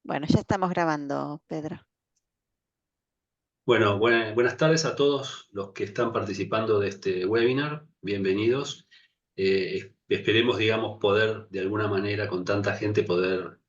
Bueno, ya estamos grabando, Pedro. Bueno, buenas tardes a todos los que están participando de este webinar. Bienvenidos. Esperemos, digamos, poder de alguna manera con tanta gente poder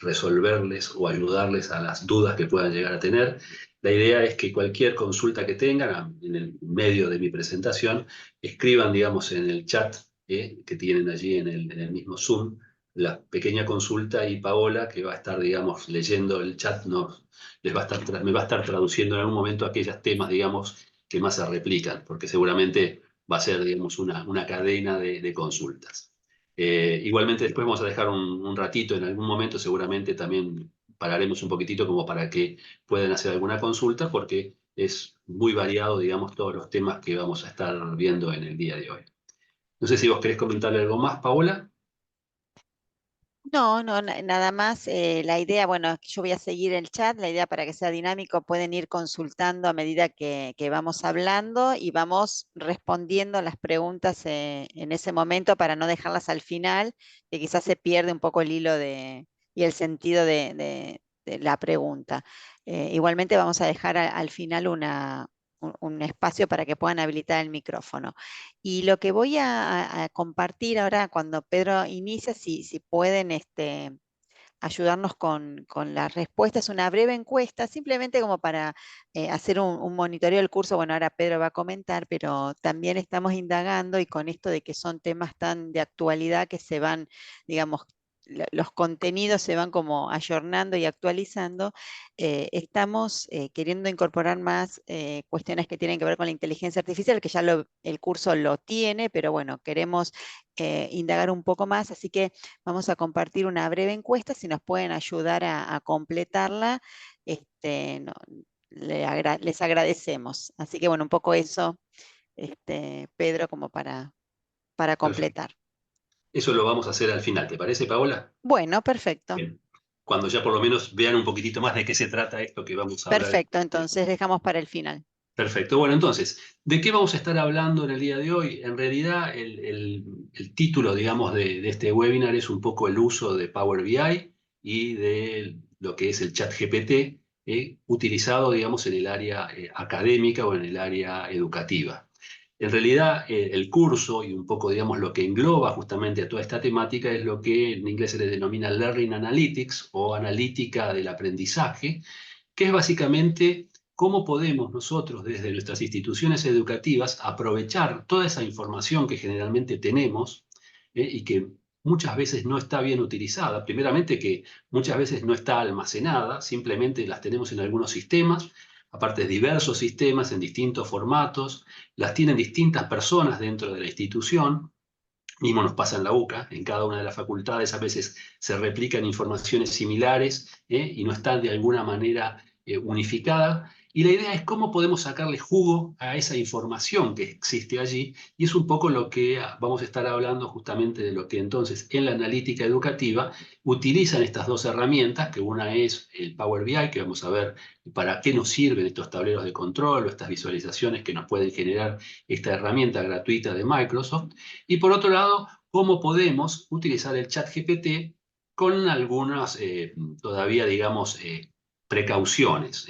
resolverles o ayudarles a las dudas que puedan llegar a tener. La idea es que cualquier consulta que tengan en el medio de mi presentación, escriban, digamos, en el chat que tienen allí en el mismo Zoom la pequeña consulta y Paola, que va a estar, digamos, leyendo el chat, me va a estar traduciendo en algún momento aquellos temas, digamos, que más se replican, porque seguramente va a ser, digamos, una cadena de consultas. Igualmente después vamos a dejar un ratito, en algún momento seguramente también pararemos un poquitito como para que puedan hacer alguna consulta, porque es muy variado, digamos, todos los temas que vamos a estar viendo en el día de hoy. No sé si vos querés comentarle algo más, Paola. No, no, nada más. La idea, bueno, es que yo voy a seguir el chat. La idea para que sea dinámico, pueden ir consultando a medida que vamos hablando y vamos respondiendo las preguntas en ese momento para no dejarlas al final, que quizás se pierde un poco el hilo y el sentido de la pregunta. Igualmente vamos a dejar al final un espacio para que puedan habilitar el micrófono. Y lo que voy a compartir ahora cuando Pedro inicia, si pueden ayudarnos con las respuestas, una breve encuesta, simplemente como para hacer un monitoreo del curso. Bueno, ahora Pedro va a comentar, pero también estamos indagando y con esto de que son temas tan de actualidad que se van, digamos, los contenidos se van como ayornando y actualizando, estamos queriendo incorporar más cuestiones que tienen que ver con la inteligencia artificial, que ya el curso lo tiene, pero bueno, queremos indagar un poco más, así que vamos a compartir una breve encuesta, si nos pueden ayudar a completarla, les agradecemos. Así que bueno, un poco eso, Pedro, como para Perfecto. completar. Eso lo vamos a hacer al final, ¿te parece, Paola? Bueno, perfecto. Bien. Cuando ya por lo menos vean un poquitito más de qué se trata esto que vamos a hablar. Perfecto, entonces dejamos para el final. Perfecto. Bueno, entonces, ¿de qué vamos a estar hablando en el día de hoy? En realidad, el título, digamos, de este webinar es un poco el uso de Power BI y de lo que es el chat GPT, utilizado, digamos, en el área académica o en el área educativa. En realidad, el curso y un poco, digamos, lo que engloba justamente a toda esta temática es lo que en inglés se le denomina Learning Analytics o analítica del aprendizaje, que es básicamente cómo podemos nosotros desde nuestras instituciones educativas aprovechar toda esa información que generalmente tenemos y que muchas veces no está bien utilizada. Primeramente que muchas veces no está almacenada, simplemente las tenemos en algunos sistemas, aparte diversos sistemas en distintos formatos, las tienen distintas personas dentro de la institución. Mismo nos pasa en la UCA, en cada una de las facultades a veces se replican informaciones similares y no están de alguna manera unificada. Y la idea es cómo podemos sacarle jugo a esa información que existe allí, y es un poco lo que vamos a estar hablando justamente de lo que entonces en la analítica educativa utilizan estas dos herramientas, que una es el Power BI, que vamos a ver para qué nos sirven estos tableros de control o estas visualizaciones que nos pueden generar esta herramienta gratuita de Microsoft. Y por otro lado, cómo podemos utilizar el chat GPT con algunas todavía, digamos, precauciones.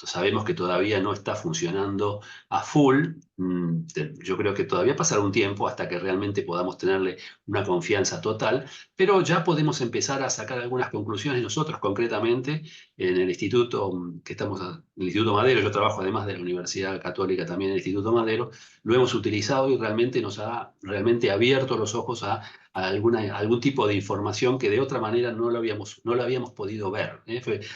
Sabemos que todavía no está funcionando a full. Yo creo que todavía pasará un tiempo hasta que realmente podamos tenerle una confianza total, pero ya podemos empezar a sacar algunas conclusiones nosotros concretamente en el instituto que estamos, en el Instituto Madero. Yo trabajo además de la Universidad Católica también en el Instituto Madero. Lo hemos utilizado y realmente nos ha realmente abierto los ojos a algún tipo de información que de otra manera no lo habíamos podido ver.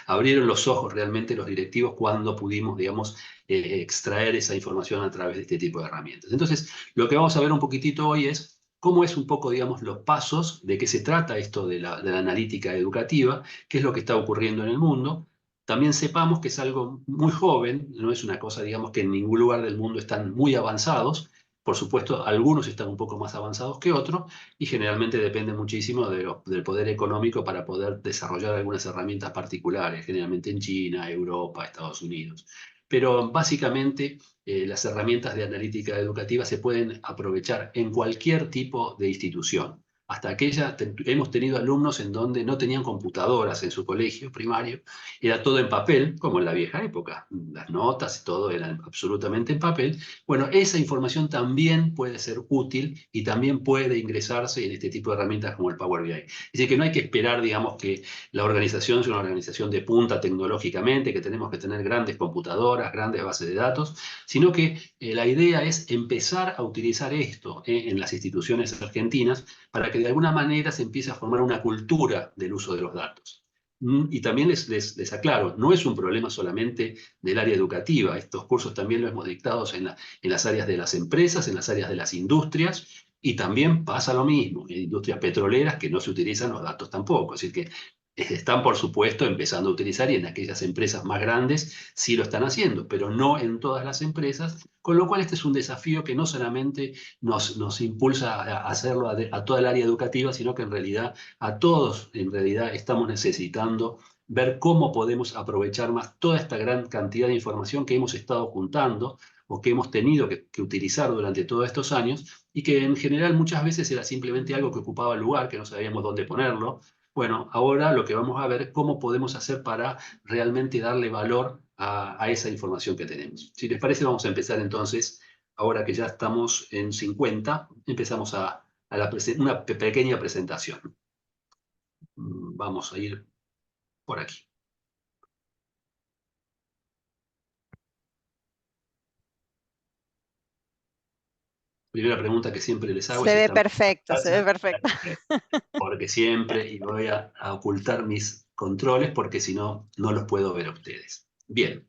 Abrieron los ojos realmente los directivos cuando pudimos, digamos, extraer esa información a través de este tipo de herramientas. Entonces, lo que vamos a ver un poquitito hoy es cómo es un poco, digamos, los pasos, de qué se trata esto de la analítica educativa, qué es lo que está ocurriendo en el mundo. También sepamos que es algo muy joven, no es una cosa, digamos, que en ningún lugar del mundo están muy avanzados. Por supuesto, algunos están un poco más avanzados que otros y generalmente depende muchísimo del poder económico para poder desarrollar algunas herramientas particulares, generalmente en China, Europa, Estados Unidos. Pero básicamente las herramientas de analítica educativa se pueden aprovechar en cualquier tipo de institución. hasta aquella, hemos tenido alumnos en donde no tenían computadoras en su colegio primario, era todo en papel, como en la vieja época, las notas y todo eran absolutamente en papel. Bueno, esa información también puede ser útil y también puede ingresarse en este tipo de herramientas como el Power BI. Es decir, que no hay que esperar, digamos, que la organización sea una organización de punta tecnológicamente, que tenemos que tener grandes computadoras, grandes bases de datos, sino que la idea es empezar a utilizar esto en las instituciones argentinas para que de alguna manera se empiece a formar una cultura del uso de los datos. Y también les aclaro, no es un problema solamente del área educativa, estos cursos también los hemos dictado en las áreas de las empresas, en las áreas de las industrias, y también pasa lo mismo en industrias petroleras que no se utilizan los datos tampoco. Es decir, que están, por supuesto, empezando a utilizar y en aquellas empresas más grandes sí lo están haciendo, pero no en todas las empresas, con lo cual este es un desafío que no solamente nos impulsa a hacerlo a toda el área educativa, sino que en realidad a todos en realidad estamos necesitando ver cómo podemos aprovechar más toda esta gran cantidad de información que hemos estado juntando o que hemos tenido que utilizar durante todos estos años y que en general muchas veces era simplemente algo que ocupaba el lugar, que no sabíamos dónde ponerlo. Bueno, ahora lo que vamos a ver es cómo podemos hacer para realmente darle valor a esa información que tenemos. Si les parece, vamos a empezar entonces, ahora que ya estamos en 50, empezamos una pequeña presentación. Vamos a ir por aquí. Primera pregunta que siempre les hago es Se si ve están perfecto, se ve en perfecto. porque siempre, y voy a ocultar mis controles porque si no, no los puedo ver a ustedes. Bien.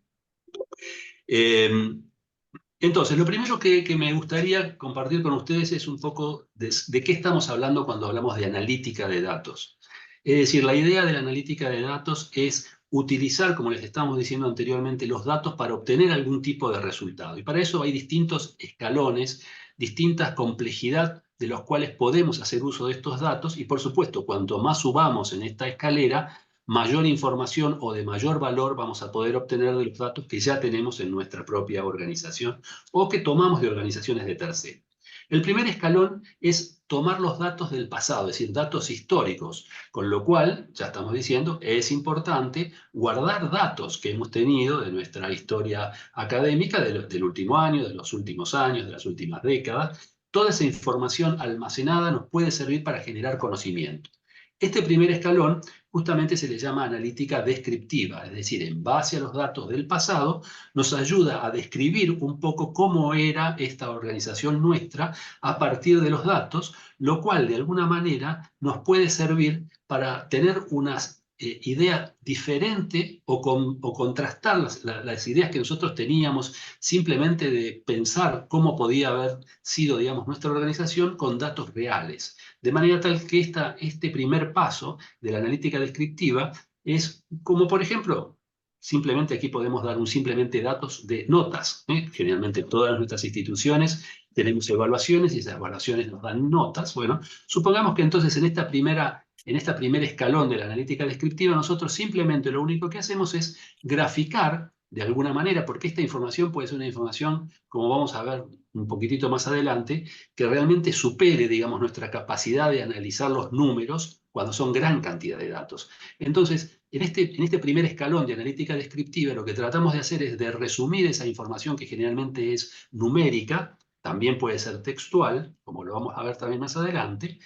Entonces, lo primero que me gustaría compartir con ustedes es un poco de qué estamos hablando cuando hablamos de analítica de datos. Es decir, la idea de la analítica de datos es utilizar, como les estábamos diciendo anteriormente, los datos para obtener algún tipo de resultado. Y para eso hay distintos escalones, distintas complejidad de los cuales podemos hacer uso de estos datos. Y por supuesto, cuanto más subamos en esta escalera, mayor información o de mayor valor vamos a poder obtener de los datos que ya tenemos en nuestra propia organización o que tomamos de organizaciones de terceros. El primer escalón es tomar los datos del pasado, es decir, datos históricos, con lo cual, ya estamos diciendo, es importante guardar datos que hemos tenido de nuestra historia académica del último año, de los últimos años, de las últimas décadas. Toda esa información almacenada nos puede servir para generar conocimiento. Este primer escalón justamente se le llama analítica descriptiva, es decir, en base a los datos del pasado, nos ayuda a describir un poco cómo era esta organización nuestra a partir de los datos, lo cual de alguna manera nos puede servir para tener unas idea diferente o contrastar las ideas que nosotros teníamos simplemente de pensar cómo podía haber sido, digamos, nuestra organización con datos reales. De manera tal que este primer paso de la analítica descriptiva es como, por ejemplo, simplemente aquí podemos dar simplemente datos de notas. Generalmente todas nuestras instituciones tenemos evaluaciones y esas evaluaciones nos dan notas. Bueno, supongamos que entonces en esta primer escalón de la analítica descriptiva nosotros simplemente lo único que hacemos es graficar de alguna manera, porque esta información puede ser una información, como vamos a ver un poquitito más adelante, que realmente supere, digamos, nuestra capacidad de analizar los números cuando son gran cantidad de datos. Entonces, en este primer escalón de analítica descriptiva, lo que tratamos de hacer es de resumir esa información que generalmente es numérica, también puede ser textual, como lo vamos a ver también más adelante,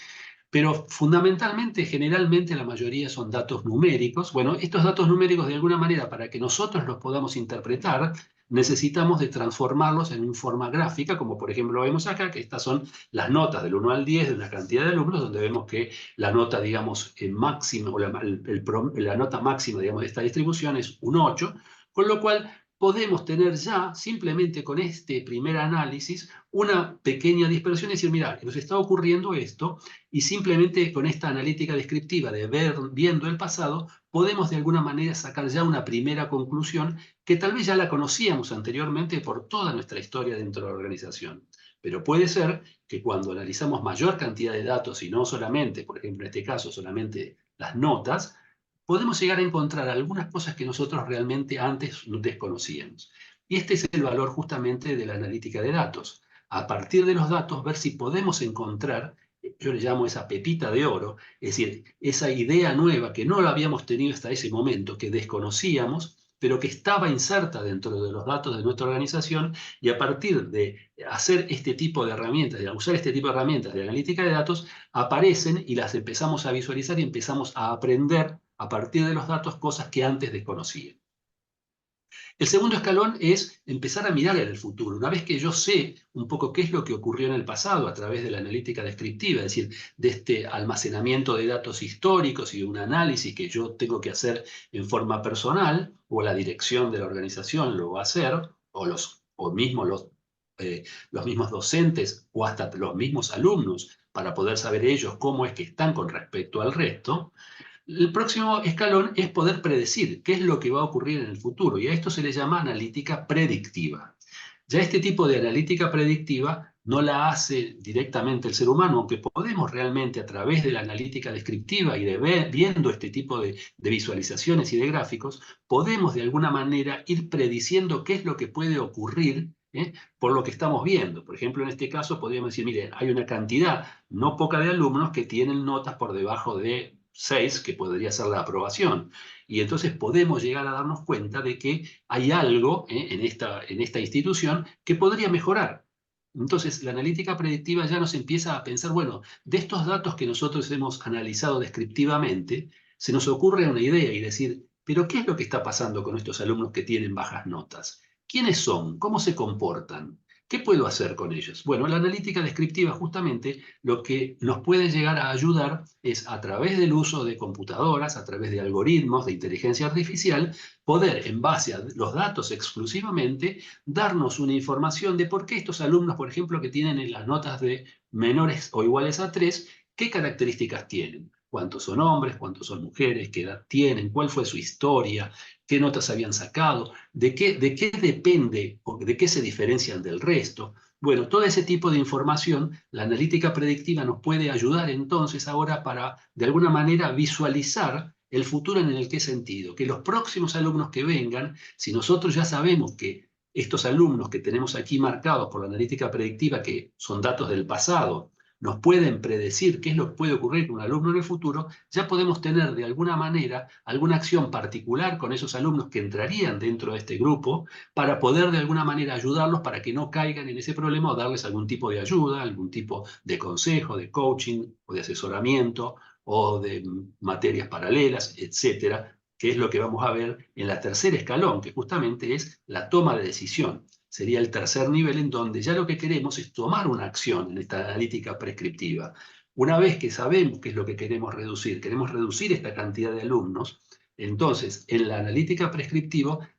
pero fundamentalmente, generalmente la mayoría son datos numéricos. Bueno, estos datos numéricos de alguna manera, para que nosotros los podamos interpretar, necesitamos de transformarlos en una forma gráfica, como por ejemplo vemos acá, que estas son las notas del 1 al 10 de una cantidad de alumnos, donde vemos que la nota, digamos, máxima, o la nota máxima, digamos, de esta distribución es un 8, con lo cual podemos tener ya, simplemente con este primer análisis, una pequeña dispersión y decir, mira, nos está ocurriendo esto, y simplemente con esta analítica descriptiva de viendo el pasado, podemos de alguna manera sacar ya una primera conclusión que tal vez ya la conocíamos anteriormente por toda nuestra historia dentro de la organización. Pero puede ser que cuando analizamos mayor cantidad de datos y no solamente, por ejemplo, en este caso, solamente las notas, podemos llegar a encontrar algunas cosas que nosotros realmente antes desconocíamos. Y este es el valor justamente de la analítica de datos. A partir de los datos, ver si podemos encontrar yo le llamo esa pepita de oro, es decir, esa idea nueva que no la habíamos tenido hasta ese momento, que desconocíamos, pero que estaba inserta dentro de los datos de nuestra organización, y a partir de hacer este tipo de herramientas, de usar este tipo de herramientas de analítica de datos, aparecen y las empezamos a visualizar y empezamos a aprender a partir de los datos cosas que antes desconocíamos. El segundo escalón es empezar a mirar en el futuro. Una vez que yo sé un poco qué es lo que ocurrió en el pasado a través de la analítica descriptiva, es decir, de este almacenamiento de datos históricos y de un análisis que yo tengo que hacer en forma personal, o la dirección de la organización lo va a hacer, o mismo los mismos docentes o hasta los mismos alumnos, para poder saber ellos cómo es que están con respecto al resto. El próximo escalón es poder predecir qué es lo que va a ocurrir en el futuro, y a esto se le llama analítica predictiva. Ya este tipo de analítica predictiva no la hace directamente el ser humano, aunque podemos realmente a través de la analítica descriptiva y viendo este tipo de visualizaciones y de gráficos, podemos de alguna manera ir prediciendo qué es lo que puede ocurrir, por lo que estamos viendo. Por ejemplo, en este caso podríamos decir, mire, hay una cantidad no poca de alumnos que tienen notas por debajo de 6, que podría ser la aprobación. Y entonces podemos llegar a darnos cuenta de que hay algo, en esta institución que podría mejorar. Entonces, la analítica predictiva ya nos empieza a pensar, bueno, de estos datos que nosotros hemos analizado descriptivamente, se nos ocurre una idea y decir, pero ¿qué es lo que está pasando con estos alumnos que tienen bajas notas? ¿Quiénes son? ¿Cómo se comportan? ¿Qué puedo hacer con ellos? Bueno, la analítica descriptiva justamente lo que nos puede llegar a ayudar es, a través del uso de computadoras, a través de algoritmos de inteligencia artificial, poder, en base a los datos exclusivamente, darnos una información de por qué estos alumnos, por ejemplo, que tienen las notas de menores o iguales a 3, qué características tienen. ¿Cuántos son hombres? ¿Cuántos son mujeres? ¿Qué edad tienen? ¿Cuál fue su historia? ¿Qué notas habían sacado? ¿De qué depende o de qué se diferencian del resto? Bueno, todo ese tipo de información, la analítica predictiva nos puede ayudar entonces ahora para, de alguna manera, visualizar el futuro. ¿En el qué sentido? Que los próximos alumnos que vengan, si nosotros ya sabemos que estos alumnos que tenemos aquí marcados por la analítica predictiva, que son datos del pasado, nos pueden predecir qué es lo que puede ocurrir con un alumno en el futuro, ya podemos tener de alguna manera alguna acción particular con esos alumnos que entrarían dentro de este grupo, para poder de alguna manera ayudarlos para que no caigan en ese problema, o darles algún tipo de ayuda, algún tipo de consejo, de coaching o de asesoramiento o de materias paralelas, etcétera, que es lo que vamos a ver en la tercer escalón, que justamente es la toma de decisión. Sería el tercer nivel, en donde ya lo que queremos es tomar una acción en esta analítica prescriptiva. Una vez que sabemos qué es lo que queremos reducir esta cantidad de alumnos, entonces en la analítica prescriptiva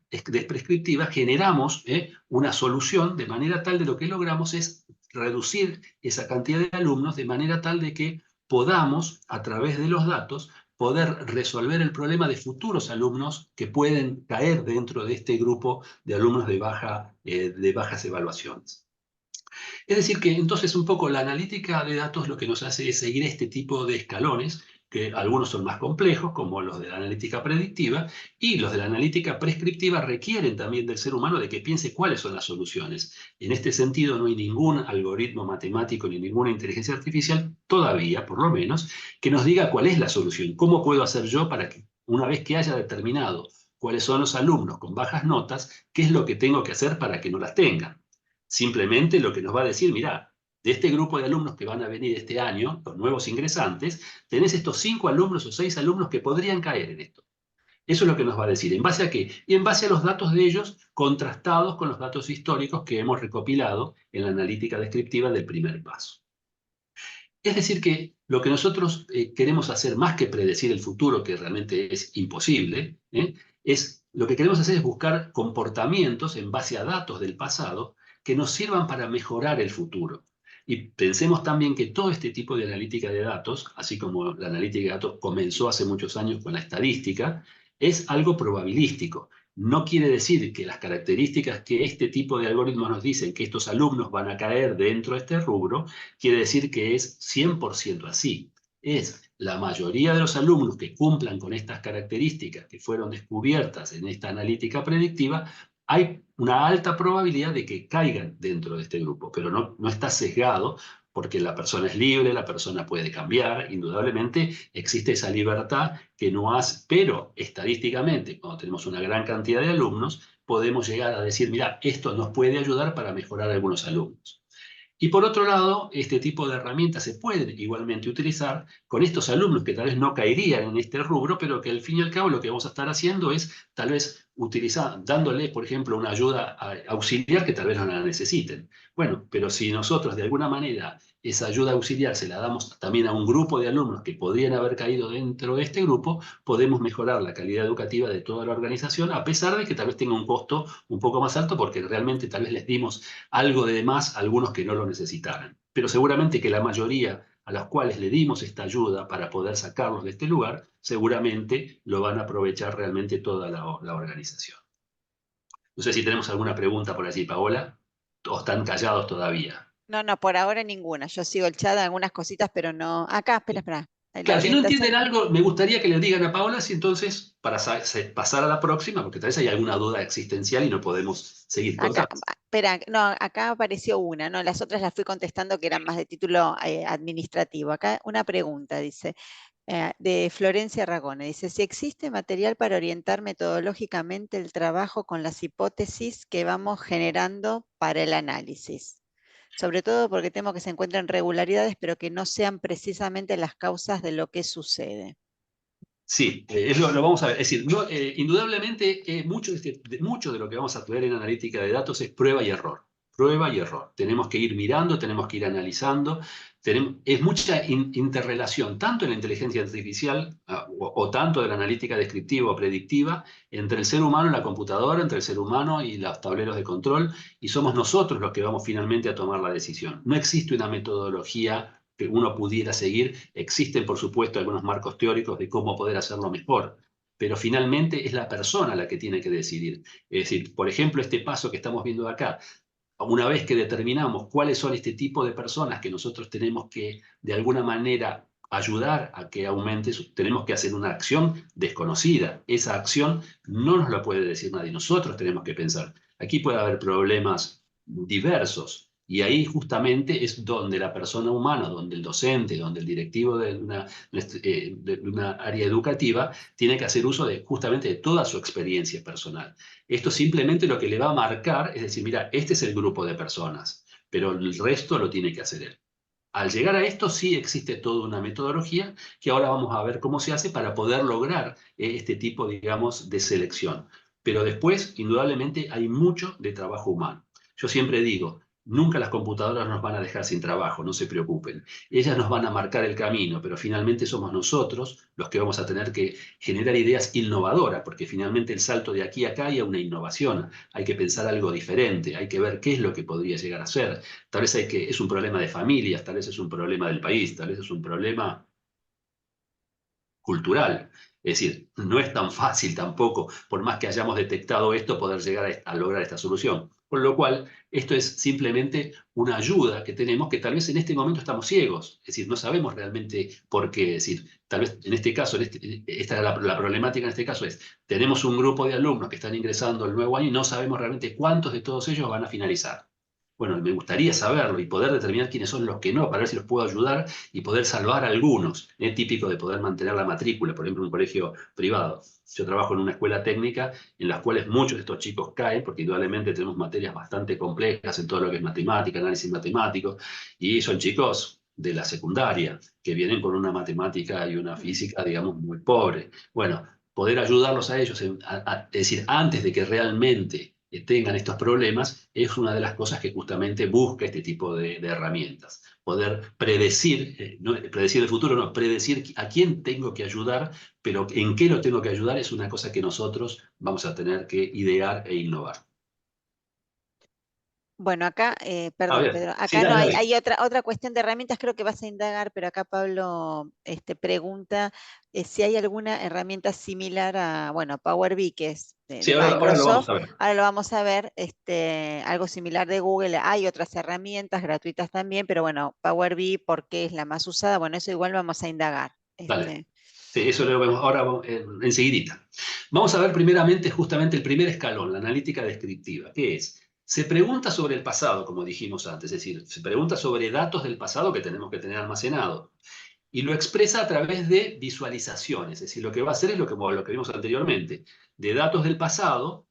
generamos una solución, de manera tal de lo que logramos es reducir esa cantidad de alumnos de manera tal de que podamos, a través de los datos, poder resolver el problema de futuros alumnos que pueden caer dentro de este grupo de alumnos de bajas evaluaciones. Es decir, que entonces un poco la analítica de datos lo que nos hace es seguir este tipo de escalones, que algunos son más complejos, como los de la analítica predictiva, y los de la analítica prescriptiva requieren también del ser humano de que piense cuáles son las soluciones. En este sentido, no hay ningún algoritmo matemático ni ninguna inteligencia artificial, todavía por lo menos, que nos diga cuál es la solución. ¿Cómo puedo hacer yo para que, una vez que haya determinado cuáles son los alumnos con bajas notas, qué es lo que tengo que hacer para que no las tengan? Simplemente lo que nos va a decir, mirá, de este grupo de alumnos que van a venir este año, los nuevos ingresantes, tenés estos 5 alumnos o 6 alumnos que podrían caer en esto. Eso es lo que nos va a decir. ¿En base a qué? Y en base a los datos de ellos contrastados con los datos históricos que hemos recopilado en la analítica descriptiva del primer paso. Es decir, que lo que nosotros queremos hacer, más que predecir el futuro, que realmente es imposible, lo que queremos hacer es buscar comportamientos en base a datos del pasado que nos sirvan para mejorar el futuro. Y pensemos también que todo este tipo de analítica de datos, así como la analítica de datos comenzó hace muchos años con la estadística, es algo probabilístico. No quiere decir que las características que este tipo de algoritmos nos dicen que estos alumnos van a caer dentro de este rubro, quiere decir que es 100% así. Es la mayoría de los alumnos que cumplan con estas características que fueron descubiertas en esta analítica predictiva, hay una alta probabilidad de que caigan dentro de este grupo, pero no está sesgado porque la persona es libre, la persona puede cambiar, indudablemente existe esa libertad que no hace, pero estadísticamente, cuando tenemos una gran cantidad de alumnos, podemos llegar a decir, mira, esto nos puede ayudar para mejorar a algunos alumnos. Y por otro lado, este tipo de herramientas se pueden igualmente utilizar con estos alumnos que tal vez no caerían en este rubro, pero que al fin y al cabo lo que vamos a estar haciendo es tal vez utilizar, dándole, por ejemplo, una ayuda auxiliar que tal vez no la necesiten. Bueno, pero si nosotros de alguna manera esa ayuda auxiliar se la damos también a un grupo de alumnos que podrían haber caído dentro de este grupo, podemos mejorar la calidad educativa de toda la organización, a pesar de que tal vez tenga un costo un poco más alto, porque realmente tal vez les dimos algo de más a algunos que no lo necesitaran. Pero seguramente que la mayoría a los cuales le dimos esta ayuda para poder sacarlos de este lugar, seguramente lo van a aprovechar realmente toda la organización. No sé si tenemos alguna pregunta por allí, Paola, o están callados todavía. No, no, por ahora ninguna. Yo sigo el chat, algunas cositas, pero no. Acá, espera, espera. La Claro, si no orientación. entienden algo, me gustaría que le digan a Paola, si entonces, para pasar a la próxima, porque tal vez hay alguna duda existencial y no podemos seguir Acá, contando. espera, no, acá apareció una, ¿no? Las otras las fui contestando que eran más de título administrativo. Acá una pregunta, dice, de Florencia Ragone. Dice, si existe material para orientar metodológicamente el trabajo con las hipótesis que vamos generando para el análisis. Sobre todo porque temo que se encuentren irregularidades, pero que no sean precisamente las causas de lo que sucede. Sí, lo vamos a ver. Es decir, indudablemente mucho de lo que vamos a estudiar en analítica de datos es prueba y error. Prueba y error. Tenemos que ir mirando, tenemos que ir analizando. Es mucha interrelación, tanto en la inteligencia artificial o tanto de la analítica descriptiva o predictiva, entre el ser humano y la computadora, entre el ser humano y los tableros de control, y somos nosotros los que vamos finalmente a tomar la decisión. No existe una metodología que uno pudiera seguir. Existen, por supuesto, algunos marcos teóricos de cómo poder hacerlo mejor, pero finalmente es la persona la que tiene que decidir. Es decir, por ejemplo, este paso que estamos viendo acá, una vez que determinamos cuáles son este tipo de personas que nosotros tenemos que, de alguna manera, ayudar a que aumente, tenemos que hacer una acción desconocida. Esa acción no nos la puede decir nadie, nosotros tenemos que pensar. Aquí puede haber problemas diversos. Y ahí justamente es donde la persona humana, donde el docente, donde el directivo de una área educativa tiene que hacer uso de justamente de toda su experiencia personal. Esto simplemente lo que le va a marcar es decir, mira, este es el grupo de personas, pero el resto lo tiene que hacer él. Al llegar a esto sí existe toda una metodología que ahora vamos a ver cómo se hace para poder lograr este tipo, digamos, de selección. Pero después, indudablemente, hay mucho de trabajo humano. Yo siempre digo, nunca las computadoras nos van a dejar sin trabajo, no se preocupen. Ellas nos van a marcar el camino, pero finalmente somos nosotros los que vamos a tener que generar ideas innovadoras, porque finalmente el salto de aquí a acá hay una innovación, hay que pensar algo diferente, hay que ver qué es lo que podría llegar a ser. Tal vez es un problema de familias, tal vez es un problema del país, tal vez es un problema cultural. Es decir, no es tan fácil tampoco, por más que hayamos detectado esto, poder llegar a lograr esta solución. Con lo cual, esto es simplemente una ayuda que tenemos que tal vez en este momento estamos ciegos. Es decir, no sabemos realmente por qué. Es decir, tal vez en este caso, esta es la problemática en este caso es, tenemos un grupo de alumnos que están ingresando el nuevo año y no sabemos realmente cuántos de todos ellos van a finalizar. Bueno, me gustaría saberlo y poder determinar quiénes son los que no, para ver si los puedo ayudar y poder salvar a algunos. Es típico de poder mantener la matrícula, por ejemplo, en un colegio privado. Yo trabajo en una escuela técnica en las cuales muchos de estos chicos caen, porque indudablemente tenemos materias bastante complejas en todo lo que es matemática, análisis matemático, y son chicos de la secundaria, que vienen con una matemática y una física, digamos, muy pobre. Bueno, poder ayudarlos a ellos, es decir, antes de que realmente tengan estos problemas, es una de las cosas que justamente busca este tipo de herramientas. Poder predecir, predecir el futuro, no, predecir a quién tengo que ayudar, pero en qué lo tengo que ayudar es una cosa que nosotros vamos a tener que idear e innovar. Bueno, acá, A perdón, ver, Pedro, sí, acá no dale, hay, dale. hay otra cuestión de herramientas, creo que vas a indagar, pero acá Pablo pregunta si hay alguna herramienta similar a, bueno, Power BI, que es Sí, de ahora lo Microsoft, vamos a ver. ahora lo vamos a ver, algo similar de Google, hay otras herramientas gratuitas también, pero bueno, Power BI, ¿por qué es la más usada? Bueno, eso igual vamos a indagar. Dale. Sí, eso lo vemos ahora enseguidita. Vamos a ver primeramente justamente el primer escalón, la analítica descriptiva. ¿Qué es? Se pregunta sobre el pasado, como dijimos antes, es decir, se pregunta sobre datos del pasado que tenemos que tener almacenados. Y lo expresa a través de visualizaciones, es decir, lo que va a hacer es lo que vimos anteriormente, de datos del pasado,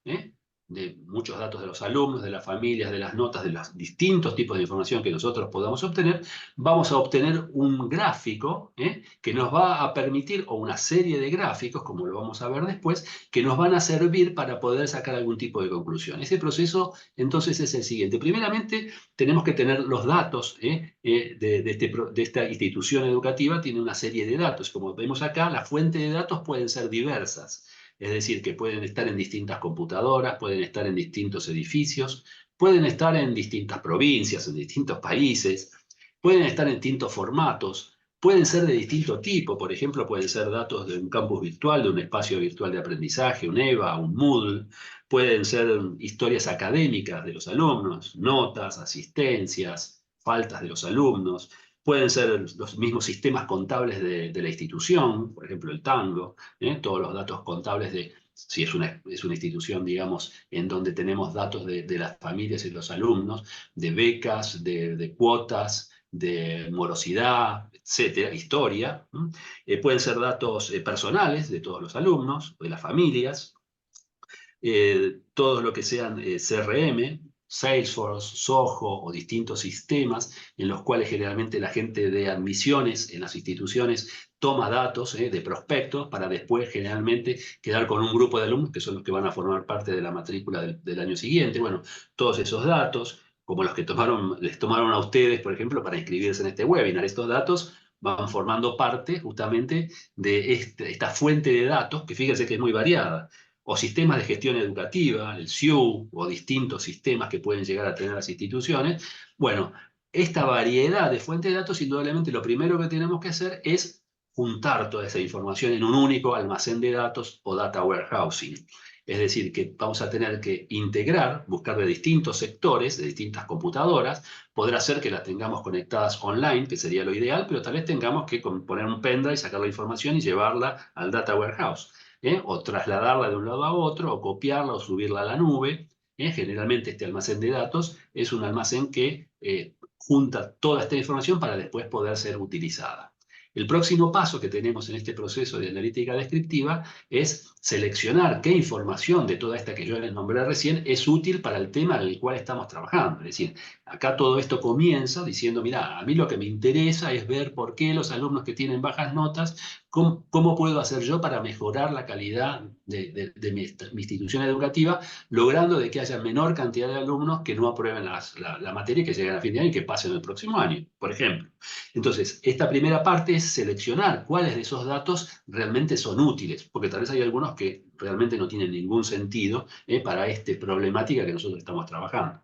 de muchos datos de los alumnos, de las familias, de las notas, de los distintos tipos de información que nosotros podamos obtener, vamos a obtener un gráfico que nos va a permitir, o una serie de gráficos, como lo vamos a ver después, que nos van a servir para poder sacar algún tipo de conclusión. Ese proceso entonces es el siguiente. Primeramente, tenemos que tener los datos de esta institución educativa, tiene una serie de datos. Como vemos acá, las fuentes de datos pueden ser diversas, es decir, que pueden estar en distintas computadoras, pueden estar en distintos edificios, pueden estar en distintas provincias, en distintos países, pueden estar en distintos formatos, pueden ser de distinto tipo. Por ejemplo, pueden ser datos de un campus virtual, de un espacio virtual de aprendizaje, un EVA, un Moodle. Pueden ser historias académicas de los alumnos, notas, asistencias, faltas de los alumnos. Pueden ser los mismos sistemas contables de la institución, por ejemplo, el Tango, todos los datos contables de, si es una institución, digamos, en donde tenemos datos de las familias y los alumnos, de becas, de cuotas, de morosidad, etcétera, historia. Pueden ser datos personales de todos los alumnos, de las familias, todo lo que sean CRM, Salesforce, Soho o distintos sistemas en los cuales generalmente la gente de admisiones en las instituciones toma datos de prospectos para después generalmente quedar con un grupo de alumnos que son los que van a formar parte de la matrícula del año siguiente. Bueno, todos esos datos, como los que les tomaron a ustedes, por ejemplo, para inscribirse en este webinar, estos datos van formando parte justamente de esta fuente de datos, que fíjense que es muy variada, o sistemas de gestión educativa, el SIU, o distintos sistemas que pueden llegar a tener las instituciones. Bueno, esta variedad de fuentes de datos, indudablemente lo primero que tenemos que hacer es juntar toda esa información en un único almacén de datos o data warehousing. Es decir, que vamos a tener que integrar, buscar de distintos sectores, de distintas computadoras. Podrá ser que las tengamos conectadas online, que sería lo ideal, pero tal vez tengamos que poner un pendrive, sacar la información y llevarla al data warehouse. O trasladarla de un lado a otro, o copiarla o subirla a la nube. Generalmente este almacén de datos es un almacén que junta toda esta información para después poder ser utilizada. El próximo paso que tenemos en este proceso de analítica descriptiva es seleccionar qué información de toda esta que yo les nombré recién es útil para el tema del cual estamos trabajando. Es decir, acá todo esto comienza diciendo, mira, a mí lo que me interesa es ver por qué los alumnos que tienen bajas notas, cómo puedo hacer yo para mejorar la calidad de mi institución educativa, logrando de que haya menor cantidad de alumnos que no aprueben la materia y que lleguen a fin de año y que pasen el próximo año, por ejemplo. Entonces, esta primera parte es seleccionar cuáles de esos datos realmente son útiles, porque tal vez hay algunos que realmente no tienen ningún sentido para esta problemática que nosotros estamos trabajando.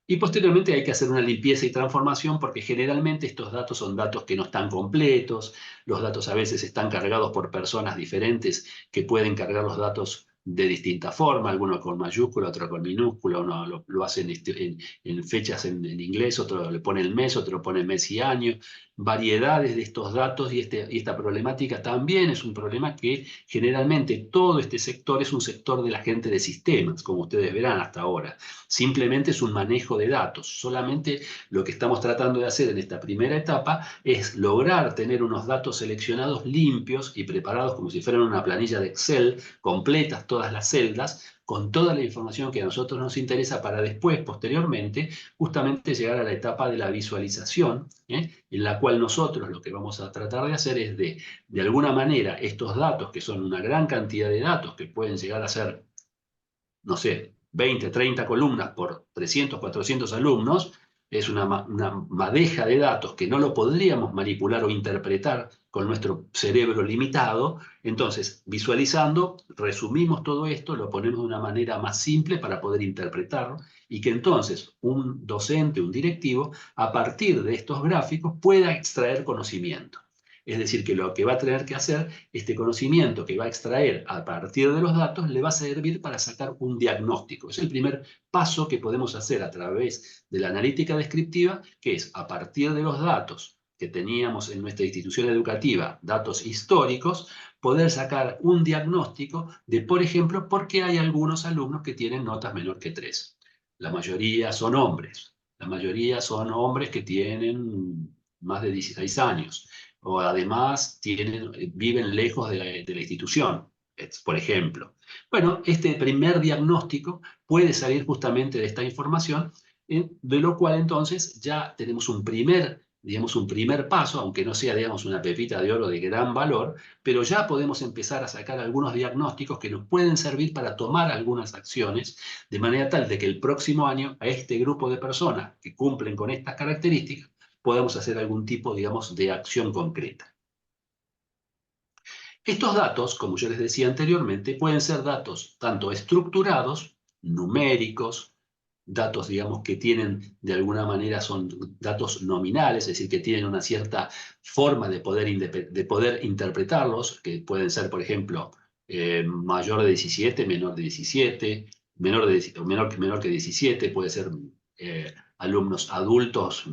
Y posteriormente hay que hacer una limpieza y transformación porque generalmente estos datos son datos que no están completos, los datos a veces están cargados por personas diferentes que pueden cargar los datos de distinta forma, alguno con mayúscula, otro con minúscula, uno lo hace en fechas en inglés, otro le pone el mes, otro pone mes y año, variedades de estos datos y esta problemática también es un problema que generalmente todo este sector es un sector de la gente de sistemas, como ustedes verán hasta ahora. Simplemente es un manejo de datos. Solamente lo que estamos tratando de hacer en esta primera etapa es lograr tener unos datos seleccionados limpios y preparados como si fueran una planilla de Excel, completas todas las celdas, con toda la información que a nosotros nos interesa para después, posteriormente, justamente llegar a la etapa de la visualización, en la cual nosotros lo que vamos a tratar de hacer es de alguna manera, estos datos, que son una gran cantidad de datos, que pueden llegar a ser, no sé, 20, 30 columnas por 300, 400 alumnos, es una madeja de datos que no lo podríamos manipular o interpretar con nuestro cerebro limitado. Entonces, visualizando, resumimos todo esto, lo ponemos de una manera más simple para poder interpretarlo y que entonces un docente, un directivo, a partir de estos gráficos pueda extraer conocimiento. Es decir, que lo que va a tener que hacer, este conocimiento que va a extraer a partir de los datos, le va a servir para sacar un diagnóstico. Es el primer paso que podemos hacer a través de la analítica descriptiva, que es a partir de los datos que teníamos en nuestra institución educativa, datos históricos, poder sacar un diagnóstico de, por ejemplo, por qué hay algunos alumnos que tienen notas menor que 3. La mayoría son hombres. La mayoría son hombres que tienen más de 16 años. O además viven lejos de la institución, por ejemplo. Bueno, este primer diagnóstico puede salir justamente de esta información, de lo cual entonces ya tenemos digamos, un primer paso, aunque no sea, digamos, una pepita de oro de gran valor, pero ya podemos empezar a sacar algunos diagnósticos que nos pueden servir para tomar algunas acciones, de manera tal de que el próximo año a este grupo de personas que cumplen con estas características podamos hacer algún tipo, digamos, de acción concreta. Estos datos, como yo les decía anteriormente, pueden ser datos tanto estructurados, numéricos, datos, digamos, que tienen, de alguna manera, son datos nominales, es decir, que tienen una cierta forma de poder interpretarlos, que pueden ser, por ejemplo, mayor de 17, menor de 17, menor que 17, puede ser alumnos adultos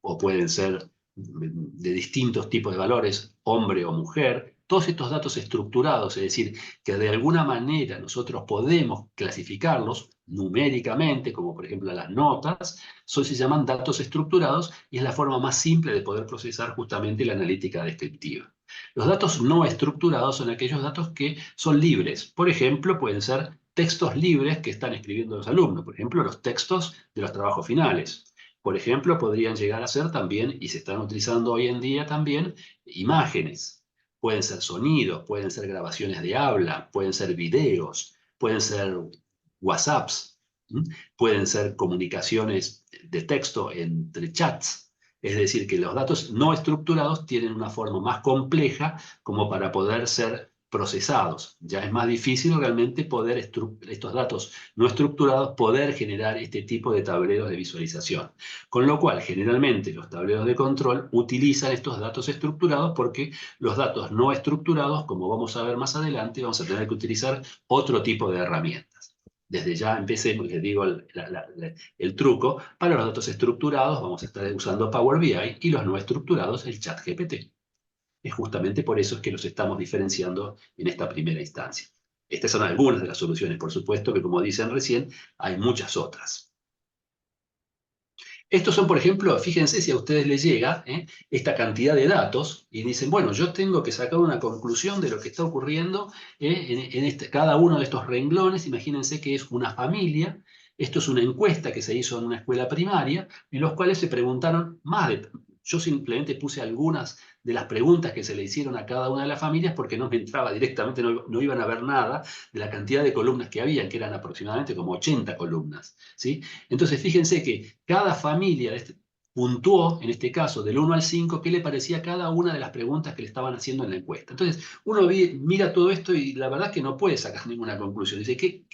o pueden ser de distintos tipos de valores, hombre o mujer. Todos estos datos estructurados, es decir, que de alguna manera nosotros podemos clasificarlos numéricamente, como por ejemplo las notas, se llaman datos estructurados y es la forma más simple de poder procesar justamente la analítica descriptiva. Los datos no estructurados son aquellos datos que son libres. Por ejemplo, pueden ser textos libres que están escribiendo los alumnos, por ejemplo, los textos de los trabajos finales. Por ejemplo, podrían llegar a ser también, y se están utilizando hoy en día también, imágenes. Pueden ser sonidos, pueden ser grabaciones de habla, pueden ser videos, pueden ser WhatsApps, pueden ser comunicaciones de texto entre chats. Es decir, que los datos no estructurados tienen una forma más compleja como para poder ser procesados. Ya es más difícil realmente poder estos datos no estructurados poder generar este tipo de tableros de visualización. Con lo cual, generalmente los tableros de control utilizan estos datos estructurados porque los datos no estructurados, como vamos a ver más adelante, vamos a tener que utilizar otro tipo de herramientas. Desde ya empecemos, les digo el truco, para los datos estructurados vamos a estar usando Power BI y los no estructurados el ChatGPT. Es justamente por eso es que los estamos diferenciando en esta primera instancia. Estas son algunas de las soluciones, por supuesto que como dicen recién, hay muchas otras. Estos son, por ejemplo, fíjense si a ustedes les llega esta cantidad de datos y dicen, bueno, yo tengo que sacar una conclusión de lo que está ocurriendo en cada uno de estos renglones. Imagínense que es una familia. Esto es una encuesta que se hizo en una escuela primaria, en los cuales se preguntaron yo simplemente puse algunas de las preguntas que se le hicieron a cada una de las familias porque no me entraba directamente, no iban a ver nada de la cantidad de columnas que había, que eran aproximadamente como 80 columnas, ¿sí? Entonces, fíjense que cada familia puntuó, en este caso, del 1 al 5, qué le parecía cada una de las preguntas que le estaban haciendo en la encuesta. Entonces, uno mira todo esto y la verdad es que no puede sacar ninguna conclusión. Dice, ¿qué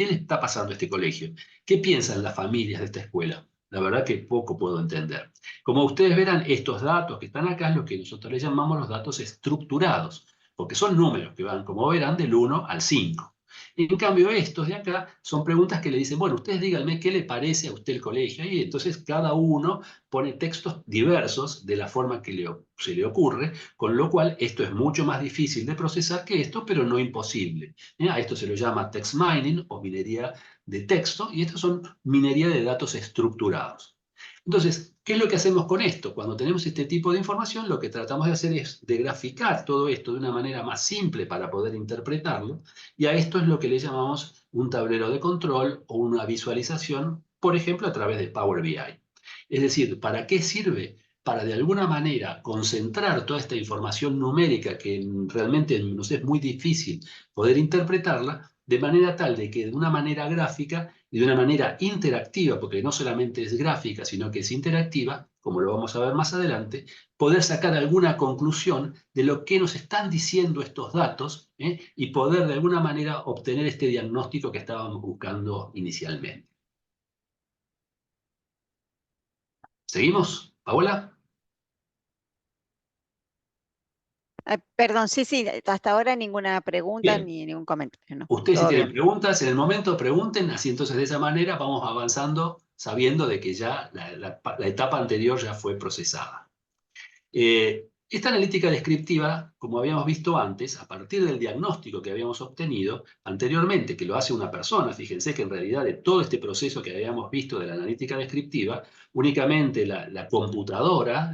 le está pasando a este colegio? ¿Qué piensan las familias de esta escuela? La verdad que poco puedo entender. Como ustedes verán, estos datos que están acá es lo que nosotros les llamamos los datos estructurados, porque son números que van, como verán, del 1 al 5. En cambio, estos de acá son preguntas que le dicen, bueno, ustedes díganme qué le parece a usted el colegio. Y entonces cada uno pone textos diversos de la forma que se le ocurre, con lo cual esto es mucho más difícil de procesar que esto, pero no imposible. A esto se lo llama text mining o minería de texto, y estos son minería de datos estructurados. Entonces, ¿qué es lo que hacemos con esto? Cuando tenemos este tipo de información, lo que tratamos de hacer es de graficar todo esto de una manera más simple para poder interpretarlo, y a esto es lo que le llamamos un tablero de control o una visualización, por ejemplo, a través de Power BI. Es decir, ¿para qué sirve? Para de alguna manera concentrar toda esta información numérica que realmente nos es muy difícil poder interpretarla, de manera tal de que de una manera gráfica y de una manera interactiva, porque no solamente es gráfica, sino que es interactiva, como lo vamos a ver más adelante, poder sacar alguna conclusión de lo que nos están diciendo estos datos y poder de alguna manera obtener este diagnóstico que estábamos buscando inicialmente. ¿Seguimos, Paola? Perdón, sí, sí, hasta ahora ninguna pregunta Bien. ni ningún comentario, no, Ustedes si todo tienen bien. preguntas, en el momento pregunten, así entonces de esa manera vamos avanzando sabiendo de que ya la etapa anterior ya fue procesada. Esta analítica descriptiva, como habíamos visto antes, a partir del diagnóstico que habíamos obtenido anteriormente, que lo hace una persona, fíjense que en realidad de todo este proceso que habíamos visto de la analítica descriptiva, únicamente la computadora,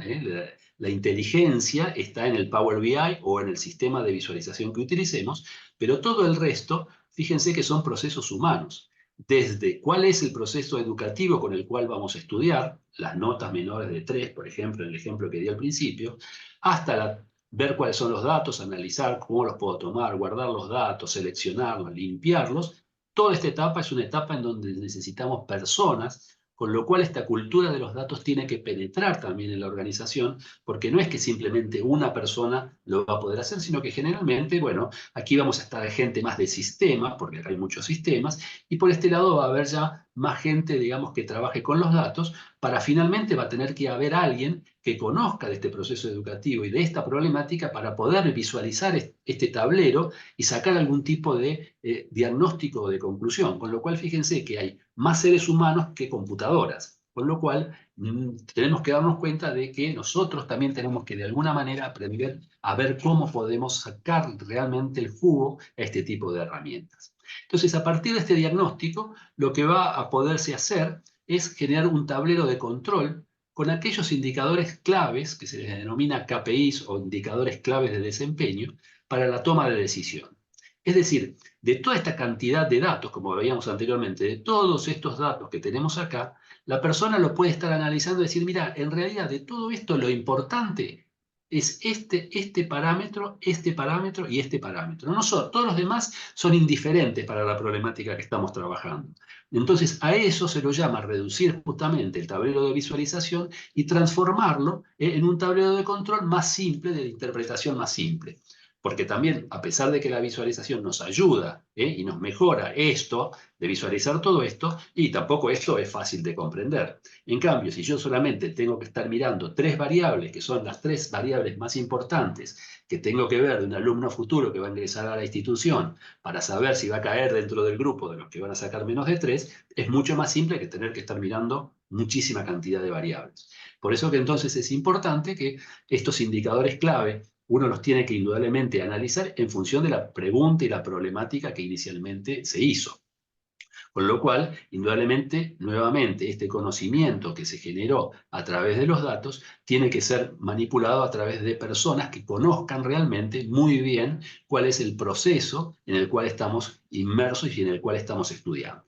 la inteligencia está en el Power BI o en el sistema de visualización que utilicemos, pero todo el resto, fíjense que son procesos humanos. Desde cuál es el proceso educativo con el cual vamos a estudiar, las notas menores de 3, por ejemplo, en el ejemplo que di al principio, hasta ver cuáles son los datos, analizar cómo los puedo tomar, guardar los datos, seleccionarlos, limpiarlos. Toda esta etapa es una etapa en donde necesitamos personas, con lo cual esta cultura de los datos tiene que penetrar también en la organización, porque no es que simplemente una persona lo va a poder hacer, sino que generalmente, bueno, aquí vamos a estar gente más de sistemas, porque acá hay muchos sistemas, y por este lado va a haber ya más gente, digamos, que trabaje con los datos, para finalmente va a tener que haber alguien que conozca de este proceso educativo y de esta problemática para poder visualizar este tablero y sacar algún tipo de diagnóstico o de conclusión. Con lo cual, fíjense que hay más seres humanos que computadoras. Con lo cual, tenemos que darnos cuenta de que nosotros también tenemos que de alguna manera aprender a ver cómo podemos sacar realmente el jugo a este tipo de herramientas. Entonces, a partir de este diagnóstico, lo que va a poderse hacer es generar un tablero de control con aquellos indicadores claves, que se les denomina KPIs o indicadores claves de desempeño, para la toma de decisión. Es decir, de toda esta cantidad de datos, como veíamos anteriormente, de todos estos datos que tenemos acá, la persona lo puede estar analizando y decir, mira, en realidad de todo esto lo importante es este parámetro y este parámetro. No son, todos los demás son indiferentes para la problemática que estamos trabajando. Entonces, a eso se lo llama reducir justamente el tablero de visualización y transformarlo en un tablero de control más simple, de interpretación más simple. Porque también, a pesar de que la visualización nos ayuda y nos mejora esto, de visualizar todo esto, y tampoco esto es fácil de comprender. En cambio, si yo solamente tengo que estar mirando 3 variables, que son las 3 variables más importantes que tengo que ver de un alumno futuro que va a ingresar a la institución para saber si va a caer dentro del grupo de los que van a sacar menos de 3, es mucho más simple que tener que estar mirando muchísima cantidad de variables. Por eso que entonces es importante que estos indicadores clave uno los tiene que indudablemente analizar en función de la pregunta y la problemática que inicialmente se hizo. Con lo cual, indudablemente, nuevamente, este conocimiento que se generó a través de los datos tiene que ser manipulado a través de personas que conozcan realmente muy bien cuál es el proceso en el cual estamos inmersos y en el cual estamos estudiando.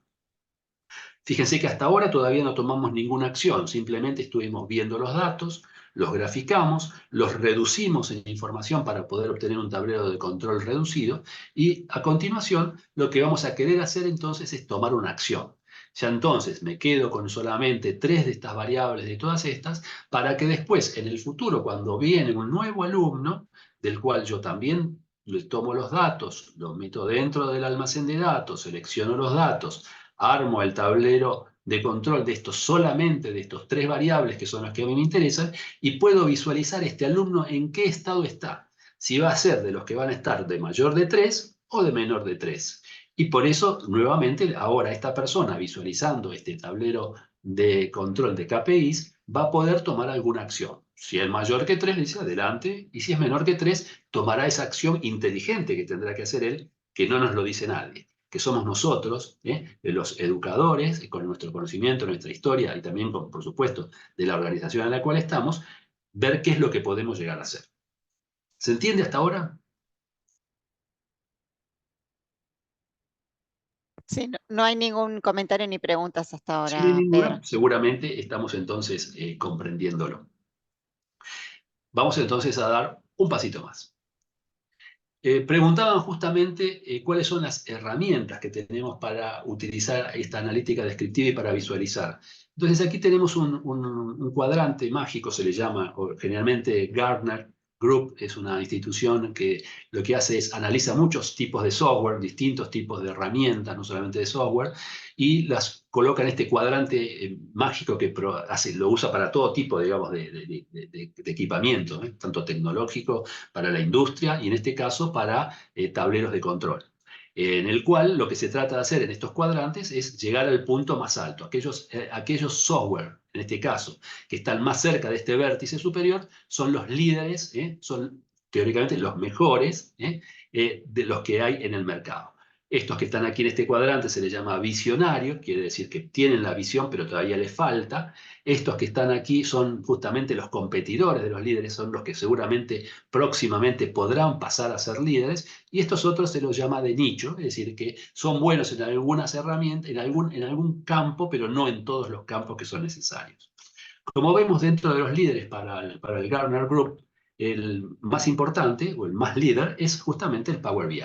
Fíjense que hasta ahora todavía no tomamos ninguna acción, simplemente estuvimos viendo los datos, los graficamos, los reducimos en información para poder obtener un tablero de control reducido y a continuación lo que vamos a querer hacer entonces es tomar una acción. Ya entonces me quedo con solamente 3 de estas variables de todas estas para que después en el futuro cuando viene un nuevo alumno del cual yo también le tomo los datos, los meto dentro del almacén de datos, selecciono los datos, armo el tablero de control de estos solamente de estos 3 variables que son las que a mí me interesan y puedo visualizar este alumno en qué estado está. Si va a ser de los que van a estar de mayor de 3 o de menor de 3. Y por eso, nuevamente, ahora esta persona visualizando este tablero de control de KPIs va a poder tomar alguna acción. Si es mayor que 3, le dice adelante, y si es menor que 3, tomará esa acción inteligente que tendrá que hacer él, que no nos lo dice nadie, que somos nosotros, los educadores, con nuestro conocimiento, nuestra historia y también, por supuesto, de la organización en la cual estamos, ver qué es lo que podemos llegar a hacer. ¿Se entiende hasta ahora? Sí, no hay ningún comentario ni preguntas hasta Si no hay ahora, ninguna, Pedro. seguramente estamos entonces comprendiéndolo. Vamos entonces a dar un pasito más. Preguntaban justamente cuáles son las herramientas que tenemos para utilizar esta analítica descriptiva y para visualizar. Entonces aquí tenemos un cuadrante mágico, se le llama, o generalmente Gartner Group es una institución que lo que hace es analiza muchos tipos de software, distintos tipos de herramientas, no solamente de software, y las coloca en este cuadrante mágico que lo usa para todo tipo, digamos, de equipamiento, tanto tecnológico, para la industria y en este caso para tableros de control. en el cual lo que se trata de hacer en estos cuadrantes es llegar al punto más alto. Aquellos software, en este caso, que están más cerca de este vértice superior, son los líderes, son teóricamente los mejores de los que hay en el mercado. Estos que están aquí en este cuadrante se les llama visionarios, quiere decir que tienen la visión, pero todavía les falta. Estos que están aquí son justamente los competidores de los líderes, son los que seguramente próximamente podrán pasar a ser líderes, y estos otros se los llama de nicho, es decir, que son buenos en algunas herramientas, en algún campo, pero no en todos los campos que son necesarios. Como vemos dentro de los líderes para el Gartner Group, el más importante o el más líder es justamente el Power BI.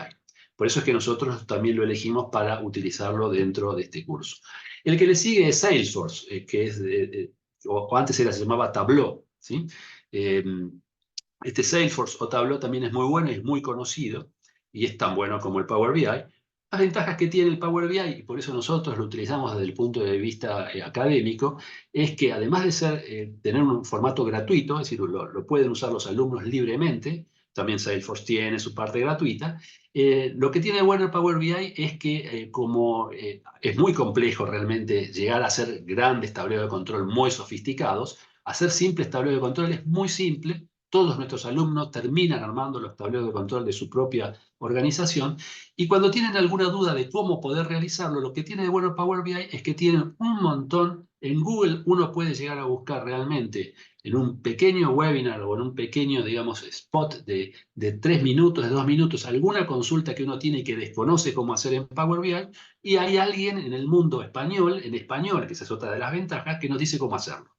Por eso es que nosotros también lo elegimos para utilizarlo dentro de este curso. El que le sigue es Salesforce, que es o antes se llamaba Tableau, ¿sí? Eh, este Salesforce o Tableau también es muy bueno y es muy conocido y es tan bueno como el Power BI. Las ventajas que tiene el Power BI, y por eso nosotros lo utilizamos desde el punto de vista académico, es que además de tener un formato gratuito, es decir, lo pueden usar los alumnos libremente, también Salesforce tiene su parte gratuita, lo que tiene bueno el Power BI es que como es muy complejo realmente llegar a hacer grandes tableros de control muy sofisticados, hacer simples tableros de control es muy simple. Todos nuestros alumnos terminan armando los tableros de control de su propia organización, y cuando tienen alguna duda de cómo poder realizarlo, lo que tiene de bueno Power BI es que tienen un montón. En Google uno puede llegar a buscar realmente en un pequeño webinar o en un pequeño, digamos, spot de 3 minutos, de 2 minutos, alguna consulta que uno tiene y que desconoce cómo hacer en Power BI, y hay alguien en el mundo español, que esa es otra de las ventajas, que nos dice cómo hacerlo.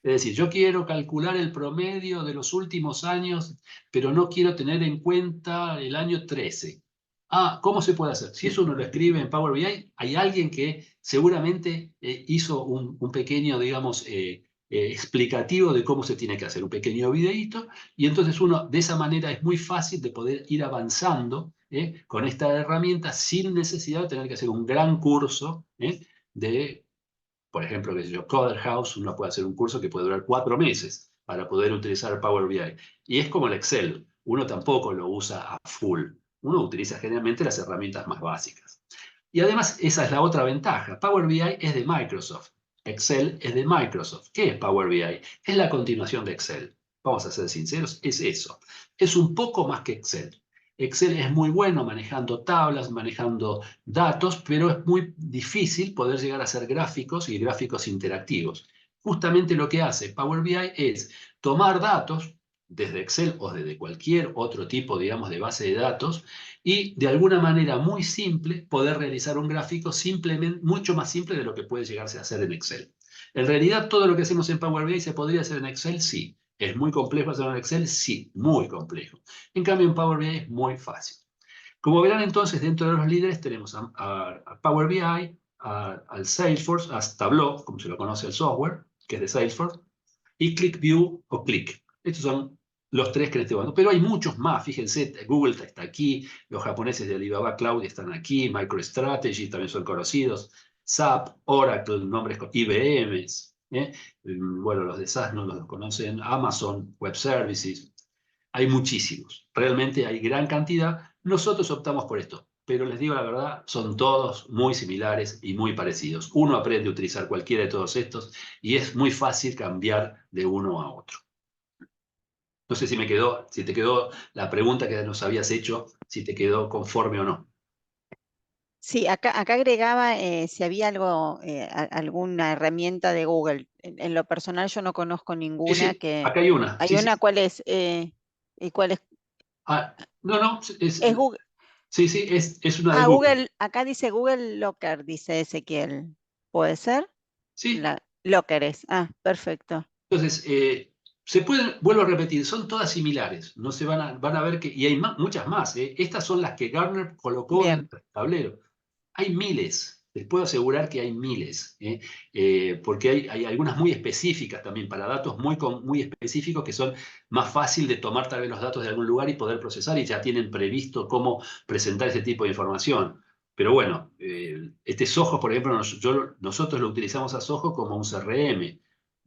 Es decir, yo quiero calcular el promedio de los últimos años, pero no quiero tener en cuenta el año 13. Ah, ¿cómo se puede hacer? Si eso uno lo escribe en Power BI, hay alguien que seguramente hizo un pequeño, digamos, explicativo de cómo se tiene que hacer, un pequeño videíto, y entonces uno de esa manera es muy fácil de poder ir avanzando con esta herramienta sin necesidad de tener que hacer un gran curso de, por ejemplo, que yo, Coder House, uno puede hacer un curso que puede durar 4 meses para poder utilizar Power BI. Y es como el Excel, uno tampoco lo usa a full, uno utiliza generalmente las herramientas más básicas. Y además, esa es la otra ventaja. Power BI es de Microsoft. Excel es de Microsoft. ¿Qué es Power BI? Es la continuación de Excel. Vamos a ser sinceros, es eso. Es un poco más que Excel. Excel es muy bueno manejando tablas, manejando datos, pero es muy difícil poder llegar a hacer gráficos y gráficos interactivos. Justamente lo que hace Power BI es tomar datos desde Excel o desde cualquier otro tipo, digamos, de base de datos, y de alguna manera muy simple poder realizar un gráfico simplemente, mucho más simple de lo que puede llegarse a hacer en Excel. En realidad, todo lo que hacemos en Power BI se podría hacer en Excel, sí. ¿Es muy complejo hacerlo en Excel? Sí, muy complejo. En cambio, en Power BI es muy fácil. Como verán entonces, dentro de los líderes tenemos a Power BI, al Salesforce, a Tableau, como se lo conoce el software, que es de Salesforce, y ClickView o Click. Estos son los tres que en este momento. Pero hay muchos más, fíjense, Google está aquí, los japoneses de Alibaba Cloud están aquí, MicroStrategy también son conocidos, SAP, Oracle, nombres con IBM, bueno, los de SaaS no los conocen, Amazon Web Services. Hay muchísimos, realmente hay gran cantidad. Nosotros optamos por esto, pero les digo la verdad, son todos muy similares y muy parecidos. Uno aprende a utilizar cualquiera de todos estos y es muy fácil cambiar de uno a otro. No sé si te quedó la pregunta que nos habías hecho, si te quedó conforme o no. Sí, acá agregaba si había algo, alguna herramienta de Google. En lo personal yo no conozco Sí, ninguna sí, acá hay una. hay Sí, sí. una, ¿cuál es? ¿Y cuál es? Ah, no, no, Es Google. sí, sí, es una de Ah, Google. Google, acá dice Google Locker, dice Ezequiel. ¿Puede ser? Sí, Locker es. Ah, perfecto. entonces, vuelvo a repetir, son todas similares. No se van a ver que, y hay muchas más. Estas son las que Gartner colocó en Bien. el tablero. Hay miles, les puedo asegurar que hay miles, porque hay algunas muy específicas también, para datos muy específicos que son más fácil de tomar tal vez los datos de algún lugar y poder procesar, y ya tienen previsto cómo presentar ese tipo de información. Pero bueno, este Soho, por ejemplo, nosotros lo utilizamos a Soho como un CRM.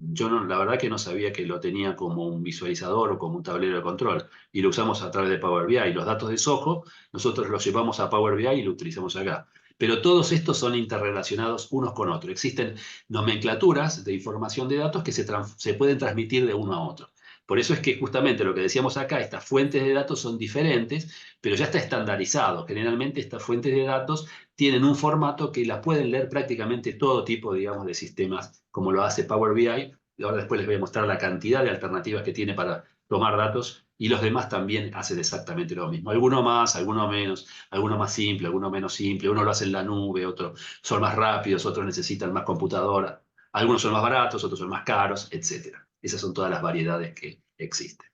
Yo no, la verdad que no sabía que lo tenía como un visualizador o como un tablero de control y lo usamos a través de Power BI. Los datos de Soho nosotros los llevamos a Power BI y lo utilizamos acá. Pero todos estos son interrelacionados unos con otros. Existen nomenclaturas de información de datos que se pueden transmitir de uno a otro. Por eso es que justamente lo que decíamos acá, estas fuentes de datos son diferentes, pero ya está estandarizado. Generalmente estas fuentes de datos tienen un formato que las pueden leer prácticamente todo tipo, digamos, de sistemas, como lo hace Power BI. Y ahora después les voy a mostrar la cantidad de alternativas que tiene para tomar datos, y los demás también hacen exactamente lo mismo. Alguno más, alguno menos, alguno más simple, alguno menos simple. Uno lo hace en la nube, otros son más rápidos, otros necesitan más computadora. Algunos son más baratos, otros son más caros, etcétera. Esas son todas las variedades que existen.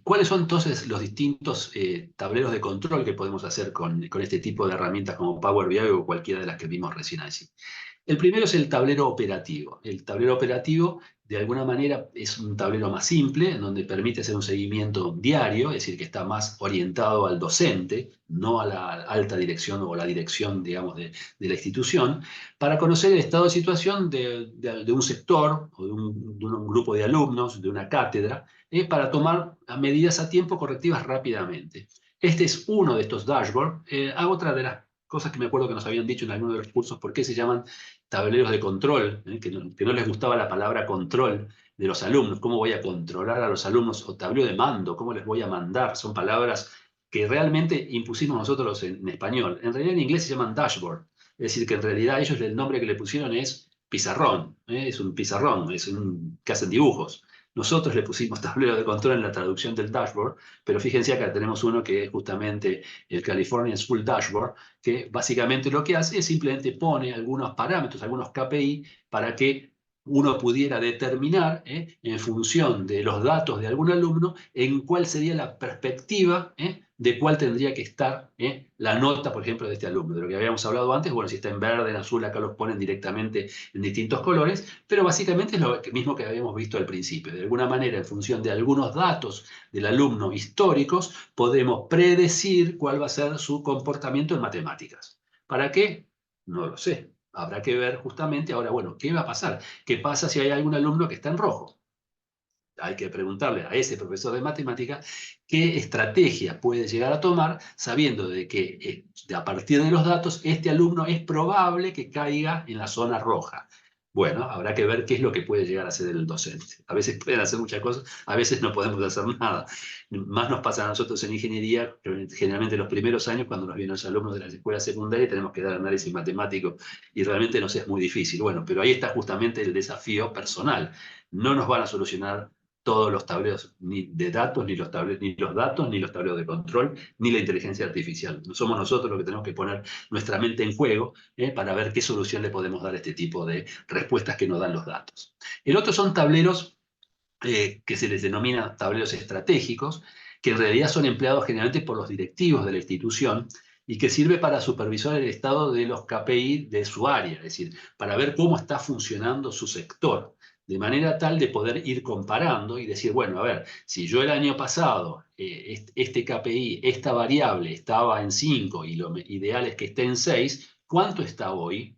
¿Cuáles son entonces los distintos tableros de control que podemos hacer con este tipo de herramientas como Power BI o cualquiera de las que vimos recién allí? El primero es el tablero operativo. El tablero operativo, de alguna manera, es un tablero más simple, en donde permite hacer un seguimiento diario, es decir, que está más orientado al docente, no a la alta dirección o la dirección, digamos, de la institución, para conocer el estado de situación de un sector o de un grupo de alumnos, de una cátedra, para tomar medidas a tiempo correctivas rápidamente. Este es uno de estos dashboards. Otra de las cosas que me acuerdo que nos habían dicho en alguno de los cursos, por qué se llaman tableros de control, que no les gustaba la palabra control de los alumnos. ¿Cómo voy a controlar a los alumnos? O tablero de mando, ¿cómo les voy a mandar? Son palabras que realmente impusimos nosotros en español. En realidad en inglés se llaman dashboard. Es decir, que en realidad ellos el nombre que le pusieron es pizarrón. Es un pizarrón, que hacen dibujos. Nosotros le pusimos tablero de control en la traducción del dashboard, pero fíjense acá tenemos uno que es justamente el California School Dashboard, que básicamente lo que hace es simplemente pone algunos parámetros, algunos KPI, para que uno pudiera determinar, en función de los datos de algún alumno, en cuál sería la perspectiva, de cuál tendría que estar, la nota, por ejemplo, de este alumno. De lo que habíamos hablado antes, bueno, si está en verde, en azul, acá los ponen directamente en distintos colores, pero básicamente es lo mismo que habíamos visto al principio. De alguna manera, en función de algunos datos del alumno históricos, podemos predecir cuál va a ser su comportamiento en matemáticas. ¿Para qué? No lo sé. Habrá que ver justamente ahora, bueno, ¿qué va a pasar? ¿Qué pasa si hay algún alumno que está en rojo? Hay que preguntarle a ese profesor de matemática qué estrategia puede llegar a tomar, sabiendo de que a partir de los datos este alumno es probable que caiga en la zona roja. Bueno, habrá que ver qué es lo que puede llegar a hacer el docente. A veces pueden hacer muchas cosas, a veces no podemos hacer nada. Más nos pasa a nosotros en ingeniería, generalmente los primeros años, cuando nos vienen los alumnos de la escuela secundaria, tenemos que dar análisis matemático y realmente nos es muy difícil. Bueno, pero ahí está justamente el desafío personal. No nos van a solucionar todos los tableros ni de datos, ni los datos, ni los tableros de control, ni la inteligencia artificial. No somos nosotros los que tenemos que poner nuestra mente en juego, para ver qué solución le podemos dar a este tipo de respuestas que nos dan los datos. El otro son tableros, que se les denomina tableros estratégicos, que en realidad son empleados generalmente por los directivos de la institución y que sirve para supervisar el estado de los KPI de su área, es decir, para ver cómo está funcionando su sector, de manera tal de poder ir comparando y decir, bueno, a ver, si yo el año pasado, este KPI, esta variable estaba en 5 y lo ideal es que esté en 6, ¿cuánto está hoy?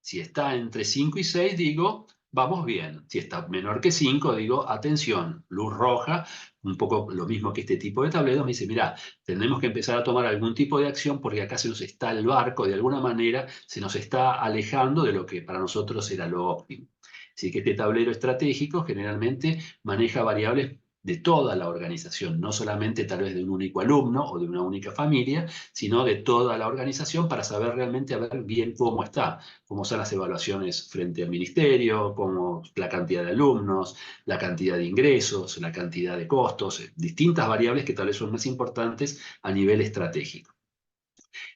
Si está entre 5 y 6, digo, vamos bien. Si está menor que 5, digo, atención, luz roja, un poco lo mismo que este tipo de tableros. Me dice, mira, tenemos que empezar a tomar algún tipo de acción porque acá se nos está el barco, de alguna manera se nos está alejando de lo que para nosotros era lo óptimo. Así que este tablero estratégico generalmente maneja variables de toda la organización, no solamente tal vez de un único alumno o de una única familia, sino de toda la organización, para saber realmente a ver bien cómo está, cómo son las evaluaciones frente al ministerio, cómo la cantidad de alumnos, la cantidad de ingresos, la cantidad de costos, distintas variables que tal vez son más importantes a nivel estratégico.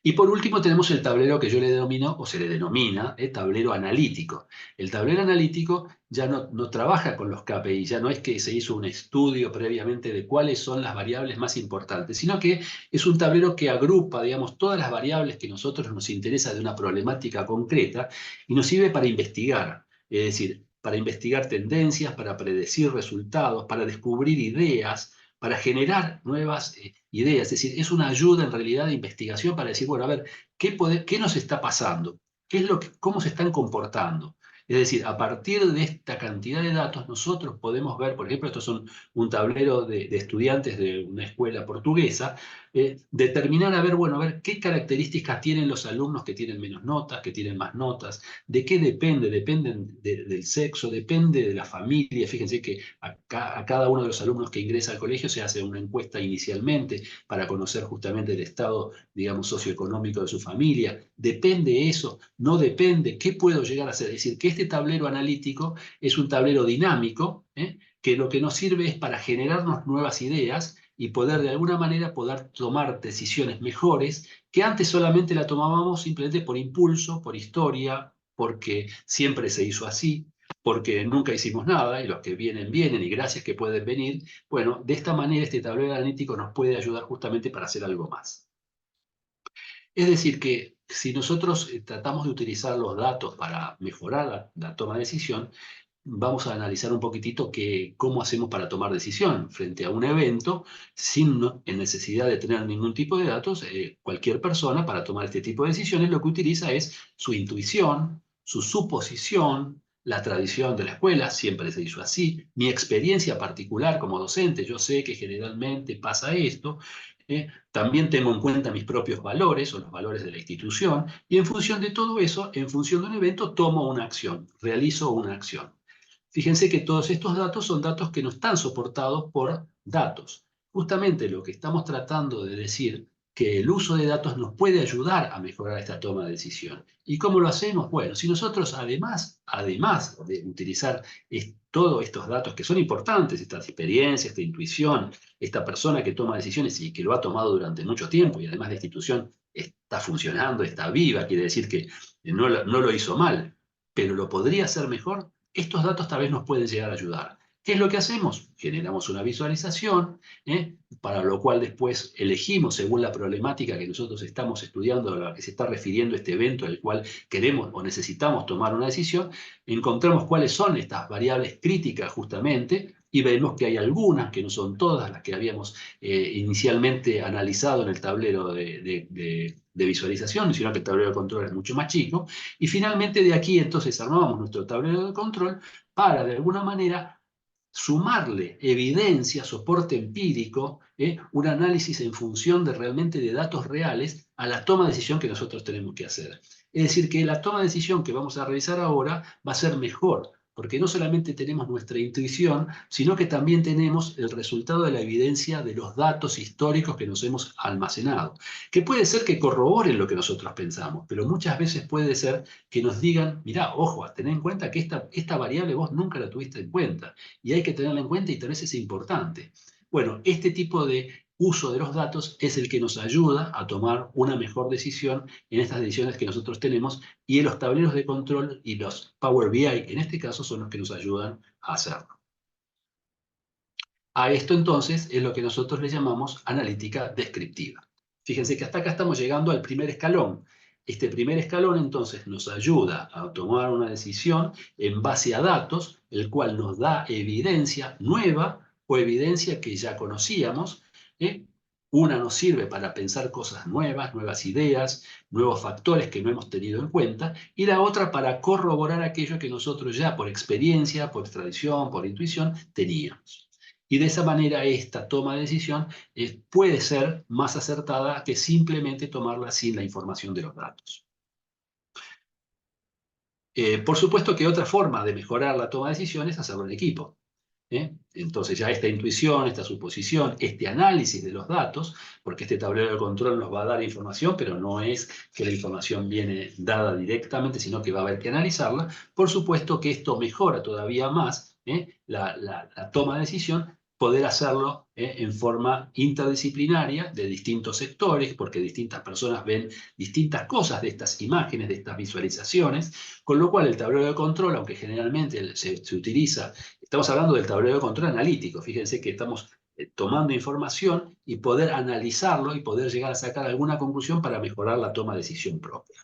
Y por último tenemos el tablero que yo le denomino, o se le denomina, tablero analítico. El tablero analítico ya no trabaja con los KPI, ya no es que se hizo un estudio previamente de cuáles son las variables más importantes, sino que es un tablero que agrupa, digamos, todas las variables que a nosotros nos interesa de una problemática concreta y nos sirve para investigar, es decir, para investigar tendencias, para predecir resultados, para descubrir ideas, para generar nuevas ideas. Es decir, es una ayuda en realidad de investigación para decir, bueno, a ver, ¿qué nos está pasando? ¿Qué es cómo se están comportando? Es decir, a partir de esta cantidad de datos nosotros podemos ver, por ejemplo, estos son un tablero de estudiantes de una escuela portuguesa, determinar, a ver qué características tienen los alumnos que tienen menos notas, que tienen más notas, de qué depende, dependen del sexo, depende de la familia. Fíjense que a cada uno de los alumnos que ingresa al colegio se hace una encuesta inicialmente para conocer justamente el estado, digamos, socioeconómico de su familia. ¿Depende eso? ¿No depende? ¿Qué puedo llegar a hacer? Es decir, que este tablero analítico es un tablero dinámico, que lo que nos sirve es para generarnos nuevas ideas y poder de alguna manera poder tomar decisiones mejores que antes solamente la tomábamos simplemente por impulso, por historia, porque siempre se hizo así, porque nunca hicimos nada y los que vienen, vienen y gracias que pueden venir. Bueno, de esta manera este tablero analítico nos puede ayudar justamente para hacer algo más. Es decir, que si nosotros tratamos de utilizar los datos para mejorar la toma de decisión, vamos a analizar un poquitito cómo hacemos para tomar decisión frente a un evento sin en necesidad de tener ningún tipo de datos. Cualquier persona para tomar este tipo de decisiones lo que utiliza es su intuición, su suposición, la tradición de la escuela, siempre se hizo así, mi experiencia particular como docente, yo sé que generalmente pasa esto. También tengo en cuenta mis propios valores o los valores de la institución y en función de todo eso, en función de un evento, tomo una acción, realizo una acción. Fíjense que todos estos datos son datos que no están soportados por datos. Justamente lo que estamos tratando de decir que el uso de datos nos puede ayudar a mejorar esta toma de decisión. ¿Y cómo lo hacemos? Bueno, si nosotros además de utilizar todos estos datos que son importantes, esta experiencia, esta intuición, esta persona que toma decisiones y que lo ha tomado durante mucho tiempo y además la institución está funcionando, está viva, quiere decir que no lo hizo mal, pero lo podría hacer mejor, estos datos tal vez nos pueden llegar a ayudar. ¿Qué es lo que hacemos? Generamos una visualización, para lo cual después elegimos, según la problemática que nosotros estamos estudiando, a la que se está refiriendo este evento, al cual queremos o necesitamos tomar una decisión, encontramos cuáles son estas variables críticas justamente y vemos que hay algunas, que no son todas las que habíamos inicialmente analizado en el tablero de visualización, sino que el tablero de control es mucho más chico. Y finalmente de aquí entonces armamos nuestro tablero de control para de alguna manera sumarle evidencia, soporte empírico, un análisis en función de realmente de datos reales a la toma de decisión que nosotros tenemos que hacer. Es decir, que la toma de decisión que vamos a realizar ahora va a ser mejor, porque no solamente tenemos nuestra intuición, sino que también tenemos el resultado de la evidencia de los datos históricos que nos hemos almacenado, que puede ser que corroboren lo que nosotros pensamos, pero muchas veces puede ser que nos digan, mirá, ojo, ten en cuenta que esta variable vos nunca la tuviste en cuenta y hay que tenerla en cuenta y tal vez es importante. Bueno, este tipo de uso de los datos es el que nos ayuda a tomar una mejor decisión en estas decisiones que nosotros tenemos y los tableros de control y los Power BI en este caso son los que nos ayudan a hacerlo. A esto entonces es lo que nosotros le llamamos analítica descriptiva. Fíjense que hasta acá estamos llegando al primer escalón. Este primer escalón entonces nos ayuda a tomar una decisión en base a datos, el cual nos da evidencia nueva o evidencia que ya conocíamos. Una nos sirve para pensar cosas nuevas, nuevas ideas, nuevos factores que no hemos tenido en cuenta, y la otra para corroborar aquello que nosotros ya por experiencia, por tradición, por intuición, teníamos. Y de esa manera esta toma de decisión puede ser más acertada que simplemente tomarla sin la información de los datos. Por supuesto que otra forma de mejorar la toma de decisiones es hacerlo en equipo. Entonces ya esta intuición, esta suposición, este análisis de los datos, porque este tablero de control nos va a dar información, pero no es que la información viene dada directamente, sino que va a haber que analizarla. Por supuesto que esto mejora todavía más la toma de decisión, poder hacerlo en forma interdisciplinaria de distintos sectores, porque distintas personas ven distintas cosas de estas imágenes, de estas visualizaciones, con lo cual el tablero de control, aunque generalmente se utiliza. Estamos hablando del tablero de control analítico. Fíjense que estamos tomando información y poder analizarlo y poder llegar a sacar alguna conclusión para mejorar la toma de decisión propia.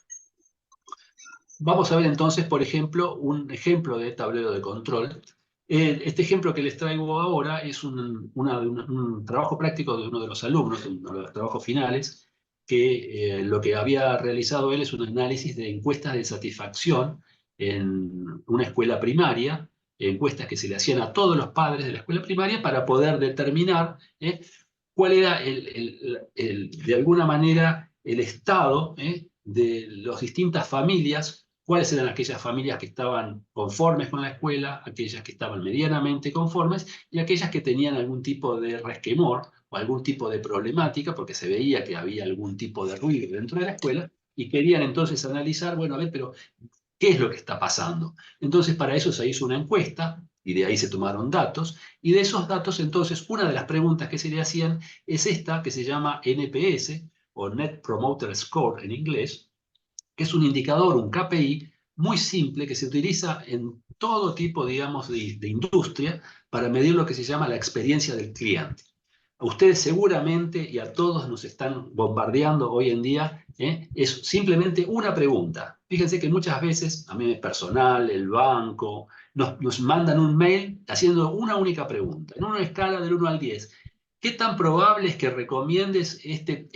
Vamos a ver entonces, por ejemplo, un ejemplo de tablero de control. Este ejemplo que les traigo ahora es un trabajo práctico de uno de los alumnos, uno de los trabajos finales, que lo que había realizado él es un análisis de encuestas de satisfacción en una escuela primaria, encuestas que se le hacían a todos los padres de la escuela primaria para poder determinar cuál era de alguna manera el estado de las distintas familias, cuáles eran aquellas familias que estaban conformes con la escuela, aquellas que estaban medianamente conformes y aquellas que tenían algún tipo de resquemor o algún tipo de problemática, porque se veía que había algún tipo de ruido dentro de la escuela, y querían entonces analizar, bueno, a ver, pero ¿qué es lo que está pasando? Entonces, para eso se hizo una encuesta y de ahí se tomaron datos, y de esos datos, entonces, una de las preguntas que se le hacían es esta que se llama NPS, o Net Promoter Score en inglés, que es un indicador, un KPI, muy simple que se utiliza en todo tipo, digamos, de industria para medir lo que se llama la experiencia del cliente. A ustedes seguramente y a todos nos están bombardeando hoy en día, es simplemente una pregunta. Fíjense que muchas veces, a mí personal, el banco, nos mandan un mail haciendo una única pregunta, en una escala del 1 al 10. ¿Qué tan probable es que recomiendes este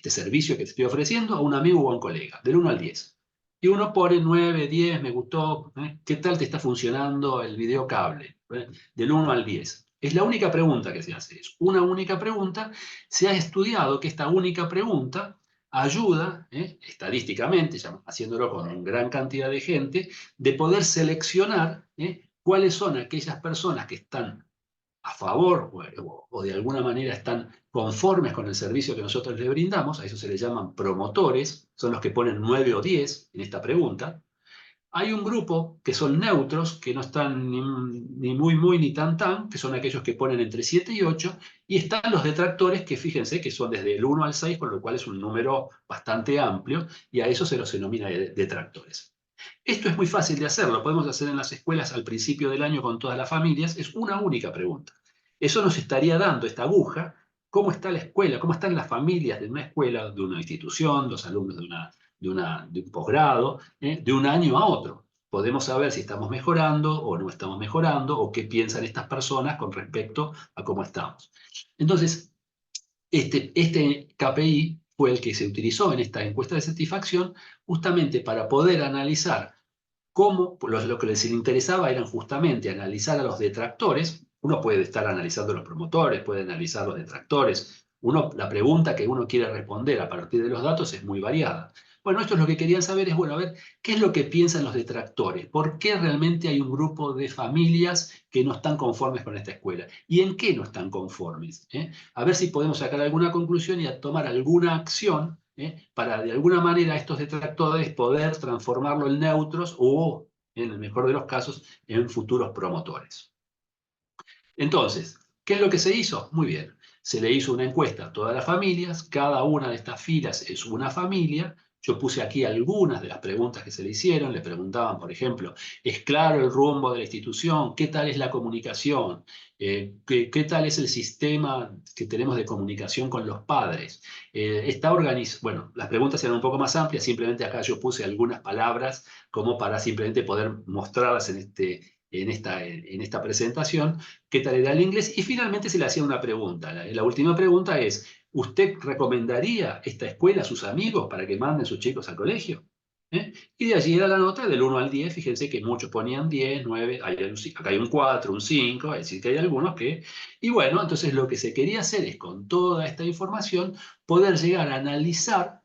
servicio que te estoy ofreciendo a un amigo o a un colega, del 1 al 10? Y uno pone 9, 10, me gustó, ¿qué tal te está funcionando el video cable? Del 1 al 10. Es la única pregunta que se hace, es una única pregunta. Se ha estudiado que esta única pregunta ayuda, estadísticamente, ya haciéndolo con gran cantidad de gente, de poder seleccionar cuáles son aquellas personas que están a favor o de alguna manera están conformes con el servicio que nosotros les brindamos. A eso se les llaman promotores, son los que ponen 9 o 10 en esta pregunta. Hay un grupo que son neutros, que no están ni muy, muy, ni tan, tan, que son aquellos que ponen entre 7 y 8, y están los detractores, que fíjense que son desde el 1 al 6, con lo cual es un número bastante amplio, y a eso se los denomina detractores. Esto es muy fácil de hacer, lo podemos hacer en las escuelas al principio del año con todas las familias, es una única pregunta. Eso nos estaría dando esta aguja, cómo está la escuela, cómo están las familias de una escuela, de una institución, los alumnos de un posgrado, de un año a otro. Podemos saber si estamos mejorando o no estamos mejorando, o qué piensan estas personas con respecto a cómo estamos. Entonces, este KPI fue el que se utilizó en esta encuesta de satisfacción justamente para poder analizar cómo, lo que les interesaba eran justamente analizar a los detractores. Uno puede estar analizando a los promotores, puede analizar a los detractores. La pregunta que uno quiere responder a partir de los datos es muy variada. Bueno, esto es lo que querían saber, es, bueno, a ver, ¿qué es lo que piensan los detractores? ¿Por qué realmente hay un grupo de familias que no están conformes con esta escuela? ¿Y en qué no están conformes? A ver si podemos sacar alguna conclusión y tomar alguna acción para de alguna manera estos detractores poder transformarlo en neutros o, en el mejor de los casos, en futuros promotores. Entonces, ¿qué es lo que se hizo? Muy bien, se le hizo una encuesta a todas las familias, cada una de estas filas es una familia. Yo puse aquí algunas de las preguntas que se le hicieron. Le preguntaban, por ejemplo, ¿es claro el rumbo de la institución? ¿Qué tal es la comunicación? ¿Qué tal es el sistema que tenemos de comunicación con los padres? Bueno, las preguntas eran un poco más amplias, simplemente acá yo puse algunas palabras como para simplemente poder mostrarlas en esta presentación. ¿Qué tal era el inglés? Y finalmente se le hacía una pregunta. La última pregunta es, ¿usted recomendaría esta escuela a sus amigos para que manden sus chicos al colegio? Y de allí era la nota del 1 al 10. Fíjense que muchos ponían 10, 9, acá hay un 4, un 5, es decir, que hay algunos que... Y bueno, entonces lo que se quería hacer es, con toda esta información, poder llegar a analizar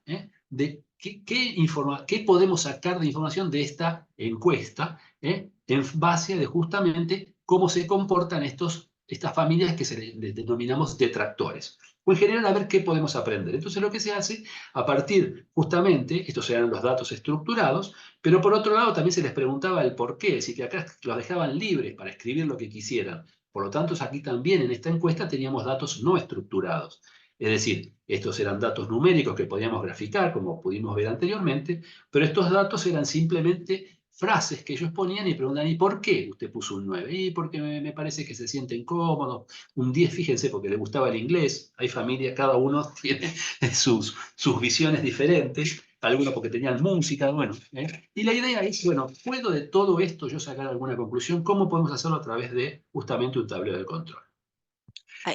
de qué podemos sacar de información de esta encuesta, en base de justamente cómo se comportan estas familias que les denominamos detractores. O en general, a ver qué podemos aprender. Entonces, lo que se hace a partir, justamente, estos eran los datos estructurados, pero por otro lado también se les preguntaba el por qué, es decir, que acá los dejaban libres para escribir lo que quisieran. Por lo tanto, aquí también en esta encuesta teníamos datos no estructurados. Es decir, estos eran datos numéricos que podíamos graficar, como pudimos ver anteriormente, pero estos datos eran simplemente frases que ellos ponían y preguntan, ¿y por qué usted puso un 9? Y porque me parece que se siente incómodo. Un 10, fíjense, porque le gustaba el inglés. Hay familias, cada uno tiene sus visiones diferentes. Algunos porque tenían música, bueno. Y la idea es, bueno, ¿puedo de todo esto yo sacar alguna conclusión? ¿Cómo podemos hacerlo a través de justamente un tablero de control?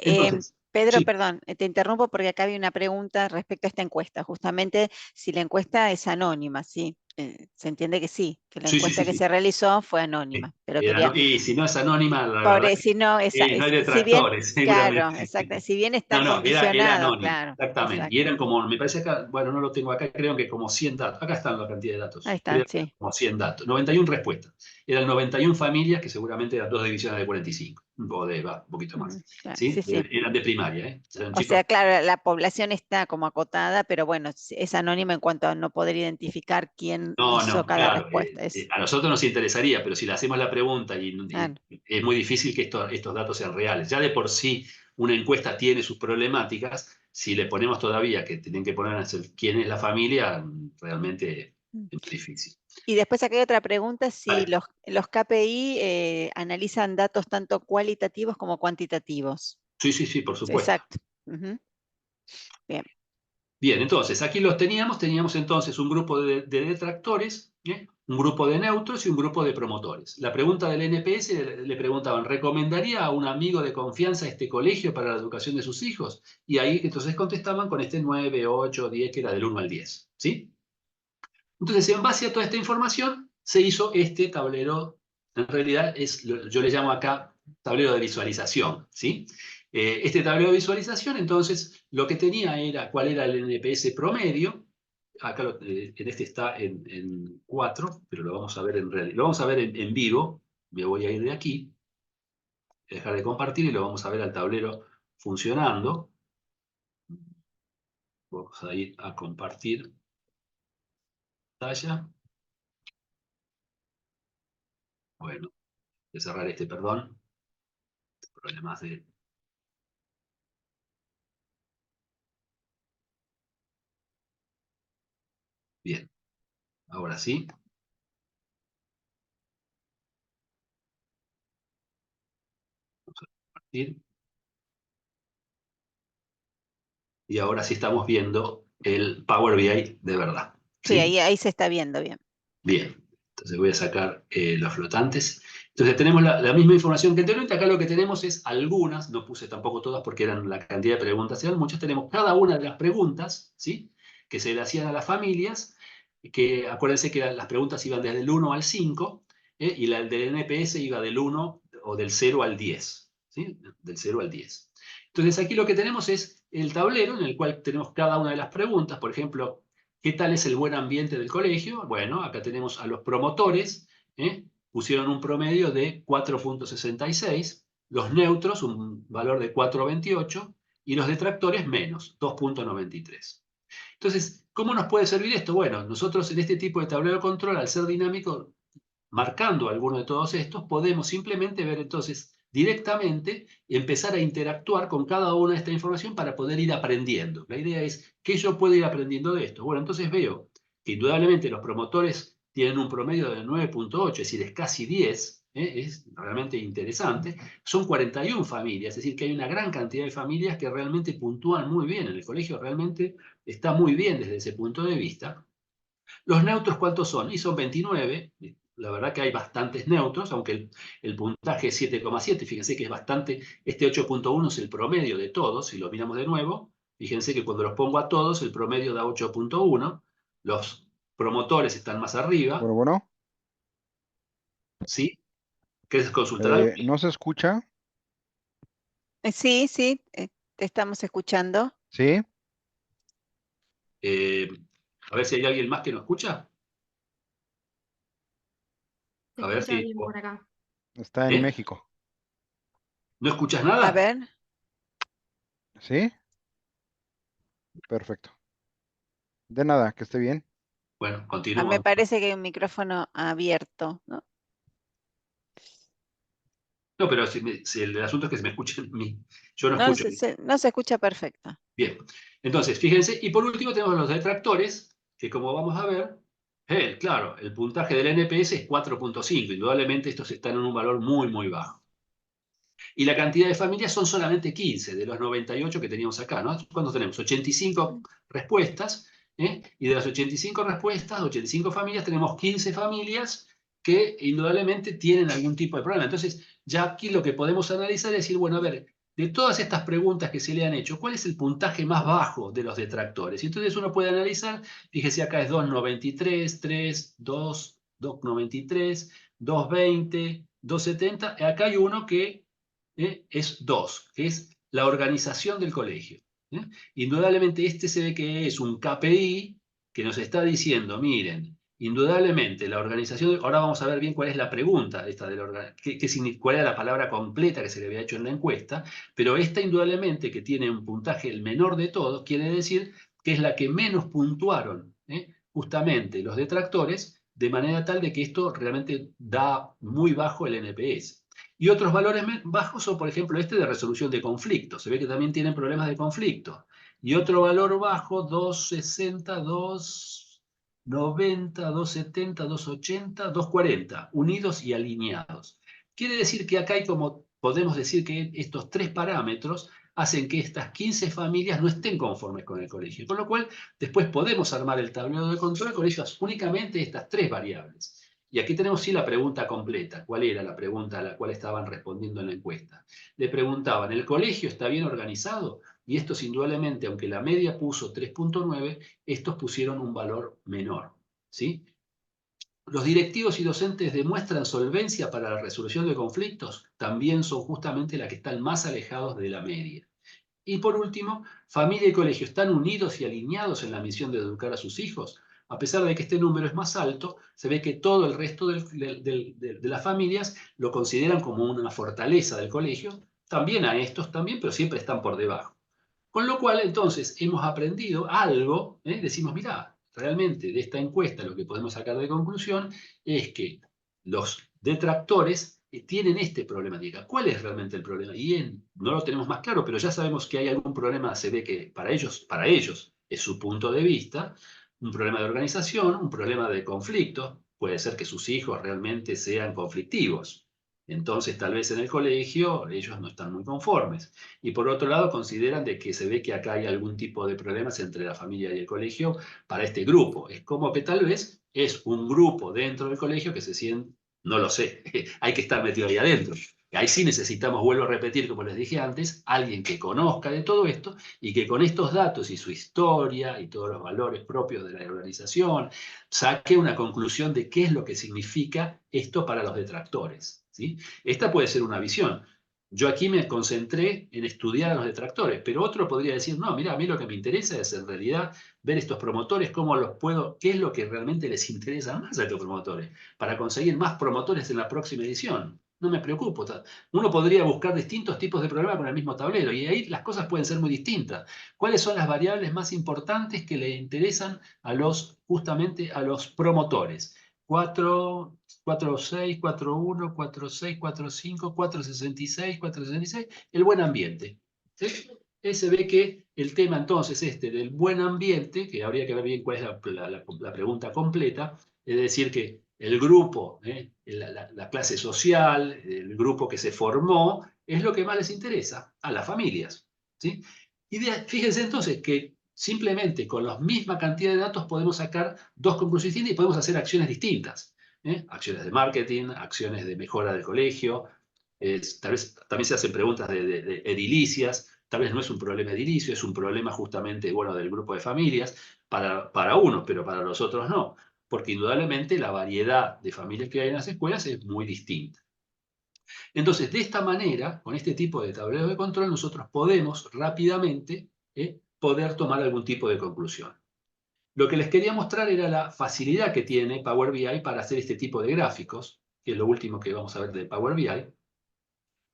Entonces, Pedro, sí, perdón, te interrumpo porque acá había una pregunta respecto a esta encuesta, justamente si la encuesta es anónima, ¿sí? Se entiende que sí, que la Sí, sí, encuesta sí, que sí. se realizó fue anónima, pero quería, Y si no es anónima, la verdad pobre, si no, que no hay si bien, detractores, claro, seguramente. exacto, si bien está No, no, era condicionado, anónimo, claro, exactamente. Y exacto. eran como, me parece acá, bueno, no lo tengo acá, creo que como 100 datos. Acá están la cantidad de Ahí datos. están, Creo que sí. como 100 datos. 91 respuestas. Eran 91 familias, que seguramente eran dos divisiones de 45, un poquito más. Ujú, claro, ¿Sí? sí, sí. Eran de primaria, ¿eh? Eran O chicos. sea, claro, la población está como acotada, pero bueno, es anónima en cuanto a no poder identificar quién No, hizo no, cada claro. respuesta. Es, A nosotros nos interesaría, pero si le hacemos la pregunta claro. es muy difícil que estos datos sean reales. Ya de por sí una encuesta tiene sus problemáticas, si le ponemos todavía que tienen que poner quién es la familia, realmente Mm. es muy difícil. Y después acá hay otra pregunta, si Vale. los KPI analizan datos tanto cualitativos como cuantitativos. Sí, sí, sí, por supuesto. Exacto. Ujú, bien. Bien, entonces aquí los teníamos entonces un grupo de detractores, ¿eh? Un grupo de neutros y un grupo de promotores. La pregunta del NPS le preguntaban, ¿recomendaría a un amigo de confianza este colegio para la educación de sus hijos? Y ahí entonces contestaban con este 9, 8, 10, que era del 1 al 10, ¿sí? Entonces, en base a toda esta información, se hizo este tablero, en realidad yo le llamo acá tablero de visualización, ¿sí? Este tablero de visualización, entonces, lo que tenía era cuál era el NPS promedio. Acá en este está en 4, pero lo vamos a ver en realidad. Lo vamos a ver en vivo. Me voy a ir de aquí, dejar de compartir y lo vamos a ver al tablero funcionando. Vamos a ir a compartir pantalla. Bueno, voy a cerrar este, perdón. Problemas de... Bien, ahora sí. Vamos a compartir. Y ahora sí estamos viendo el Power BI de verdad. Sí, ¿Sí? ahí se está viendo bien. Bien. Entonces voy a sacar los flotantes. Entonces tenemos la misma información que anteriormente. Acá lo que tenemos es algunas, no puse tampoco todas porque eran la cantidad de preguntas, eran muchas. Tenemos cada una de las preguntas, ¿sí? Que se le hacían a las familias, que acuérdense que las preguntas iban desde el 1 al 5, y la del NPS iba del 1 o del 0 al 10, ¿sí? Del 0 al 10. Entonces aquí lo que tenemos es el tablero en el cual tenemos cada una de las preguntas. Por ejemplo, ¿qué tal es el buen ambiente del colegio? Bueno, acá tenemos a los promotores, pusieron un promedio de 4,66, los neutros un valor de 4,28 y los detractores menos, 2,93. Entonces, ¿cómo nos puede servir esto? Bueno, nosotros en este tipo de tablero de control, al ser dinámico, marcando alguno de todos estos, podemos simplemente ver entonces directamente y empezar a interactuar con cada una de esta información para poder ir aprendiendo. La idea es que yo puedo ir aprendiendo de esto. Bueno, entonces veo que indudablemente los promotores tienen un promedio de 9,8, es decir, es casi 10, es realmente interesante. Son 41 familias, es decir, que hay una gran cantidad de familias que realmente puntúan muy bien. En el colegio realmente está muy bien desde ese punto de vista. Los neutros, ¿cuántos son? Y son 29. La verdad que hay bastantes neutros, aunque el puntaje es 7,7. Fíjense que es bastante. Este 8,1 es el promedio de todos. Si lo miramos de nuevo, fíjense que cuando los pongo a todos, el promedio da 8,1. Los promotores están más arriba. Bueno, bueno, ¿Sí? ¿Quieres consultar algo? ¿no se escucha? Sí, sí, te estamos escuchando. ¿Sí? Eh, a ver si hay alguien más que nos escucha. Se A ver escucha si... bien por acá. Está en ¿Eh? México. ¿No escuchas A nada? ver, ¿Sí? Perfecto. De nada, que esté bien. Bueno, me continúa. parece que hay un micrófono abierto, ¿no? No, pero si el asunto es que se me escucha a mí. Yo no No, escucho. no se escucha perfecto. Bien, entonces, fíjense, y por último tenemos los detractores, que como vamos a ver, claro, el puntaje del NPS es 4,5, indudablemente estos están en un valor muy, muy bajo. Y la cantidad de familias son solamente 15 de los 98 que teníamos acá, ¿no? ¿Cuántos tenemos? 85 respuestas, y de las 85 respuestas, 85 familias, tenemos 15 familias que indudablemente tienen algún tipo de problema. Entonces, ya aquí lo que podemos analizar es decir, bueno, a ver, de todas estas preguntas que se le han hecho, ¿cuál es el puntaje más bajo de los detractores? Y entonces uno puede analizar, fíjese acá es 2,93, 3, 2, 2,93, 2,20, 2,70. Acá hay uno que es 2, que es la organización del colegio. Indudablemente este se ve que es un KPI que nos está diciendo, miren, indudablemente la organización, ahora vamos a ver bien cuál es la pregunta esta cuál era la palabra completa que se le había hecho en la encuesta, pero esta indudablemente que tiene un puntaje el menor de todos, quiere decir que es la que menos puntuaron, justamente los detractores, de manera tal de que esto realmente da muy bajo el NPS. Y otros valores bajos son, por ejemplo, este de resolución de conflictos. Se ve que también tienen problemas de conflicto. Y otro valor bajo, 260, 290, 270, 280, 240, unidos y alineados. Quiere decir que acá hay como, podemos decir que estos tres parámetros hacen que estas 15 familias no estén conformes con el colegio. Con lo cual, después podemos armar el tablero de control con ellas únicamente estas tres variables. Y aquí tenemos sí la pregunta completa. ¿Cuál era la pregunta a la cual estaban respondiendo en la encuesta? Le preguntaban, ¿el colegio está bien organizado? Y estos indudablemente, aunque la media puso 3,9, estos pusieron un valor menor. ¿Sí? Los directivos y docentes demuestran solvencia para la resolución de conflictos, también son justamente las que están más alejados de la media. Y por último, familia y colegio están unidos y alineados en la misión de educar a sus hijos. A pesar de que este número es más alto, se ve que todo el resto de las familias lo consideran como una fortaleza del colegio. También a estos también, pero siempre están por debajo. Con lo cual, entonces, hemos aprendido algo, decimos, mirá, realmente de esta encuesta lo que podemos sacar de conclusión es que los detractores tienen este problemática. ¿Cuál es realmente el problema? Y no lo tenemos más claro, pero ya sabemos que hay algún problema, se ve que para ellos es su punto de vista, un problema de organización, un problema de conflicto, puede ser que sus hijos realmente sean conflictivos. Entonces, tal vez en el colegio ellos no están muy conformes. Y por otro lado, consideran de que se ve que acá hay algún tipo de problemas entre la familia y el colegio para este grupo. Es como que tal vez es un grupo dentro del colegio que se siente, no lo sé, hay que estar metido ahí adentro. Ahí sí necesitamos, vuelvo a repetir, como les dije antes, alguien que conozca de todo esto y que con estos datos y su historia y todos los valores propios de la organización saque una conclusión de qué es lo que significa esto para los detractores. ¿Sí? Esta puede ser una visión. Yo aquí me concentré en estudiar a los detractores, pero otro podría decir, no, mira, a mí lo que me interesa es en realidad ver estos promotores, cómo los puedo, qué es lo que realmente les interesa más a estos promotores, para conseguir más promotores en la próxima edición. No me preocupo. Uno podría buscar distintos tipos de problemas con el mismo tablero y ahí las cosas pueden ser muy distintas. ¿Cuáles son las variables más importantes que le interesan justamente a los promotores? 4, 4,6, 4,1, 4,6, 4,5, 4,66, 4,66, el buen ambiente. ¿Sí? Se ve que el tema entonces del buen ambiente, que habría que ver bien cuál es la pregunta completa, es decir, que el grupo, la clase social, el grupo que se formó, es lo que más les interesa a las familias. ¿Sí? Y fíjense entonces que simplemente con la misma cantidad de datos podemos sacar dos conclusiones distintas y podemos hacer acciones distintas. Acciones de marketing, acciones de mejora del colegio. Tal vez también se hacen preguntas de edilicias. Tal vez no es un problema edilicio, es un problema justamente del grupo de familias para unos, pero para los otros no. Porque indudablemente la variedad de familias que hay en las escuelas es muy distinta. Entonces, de esta manera, con este tipo de tablero de control, nosotros podemos rápidamente poder tomar algún tipo de conclusión. Lo que les quería mostrar era la facilidad que tiene Power BI para hacer este tipo de gráficos, que es lo último que vamos a ver de Power BI.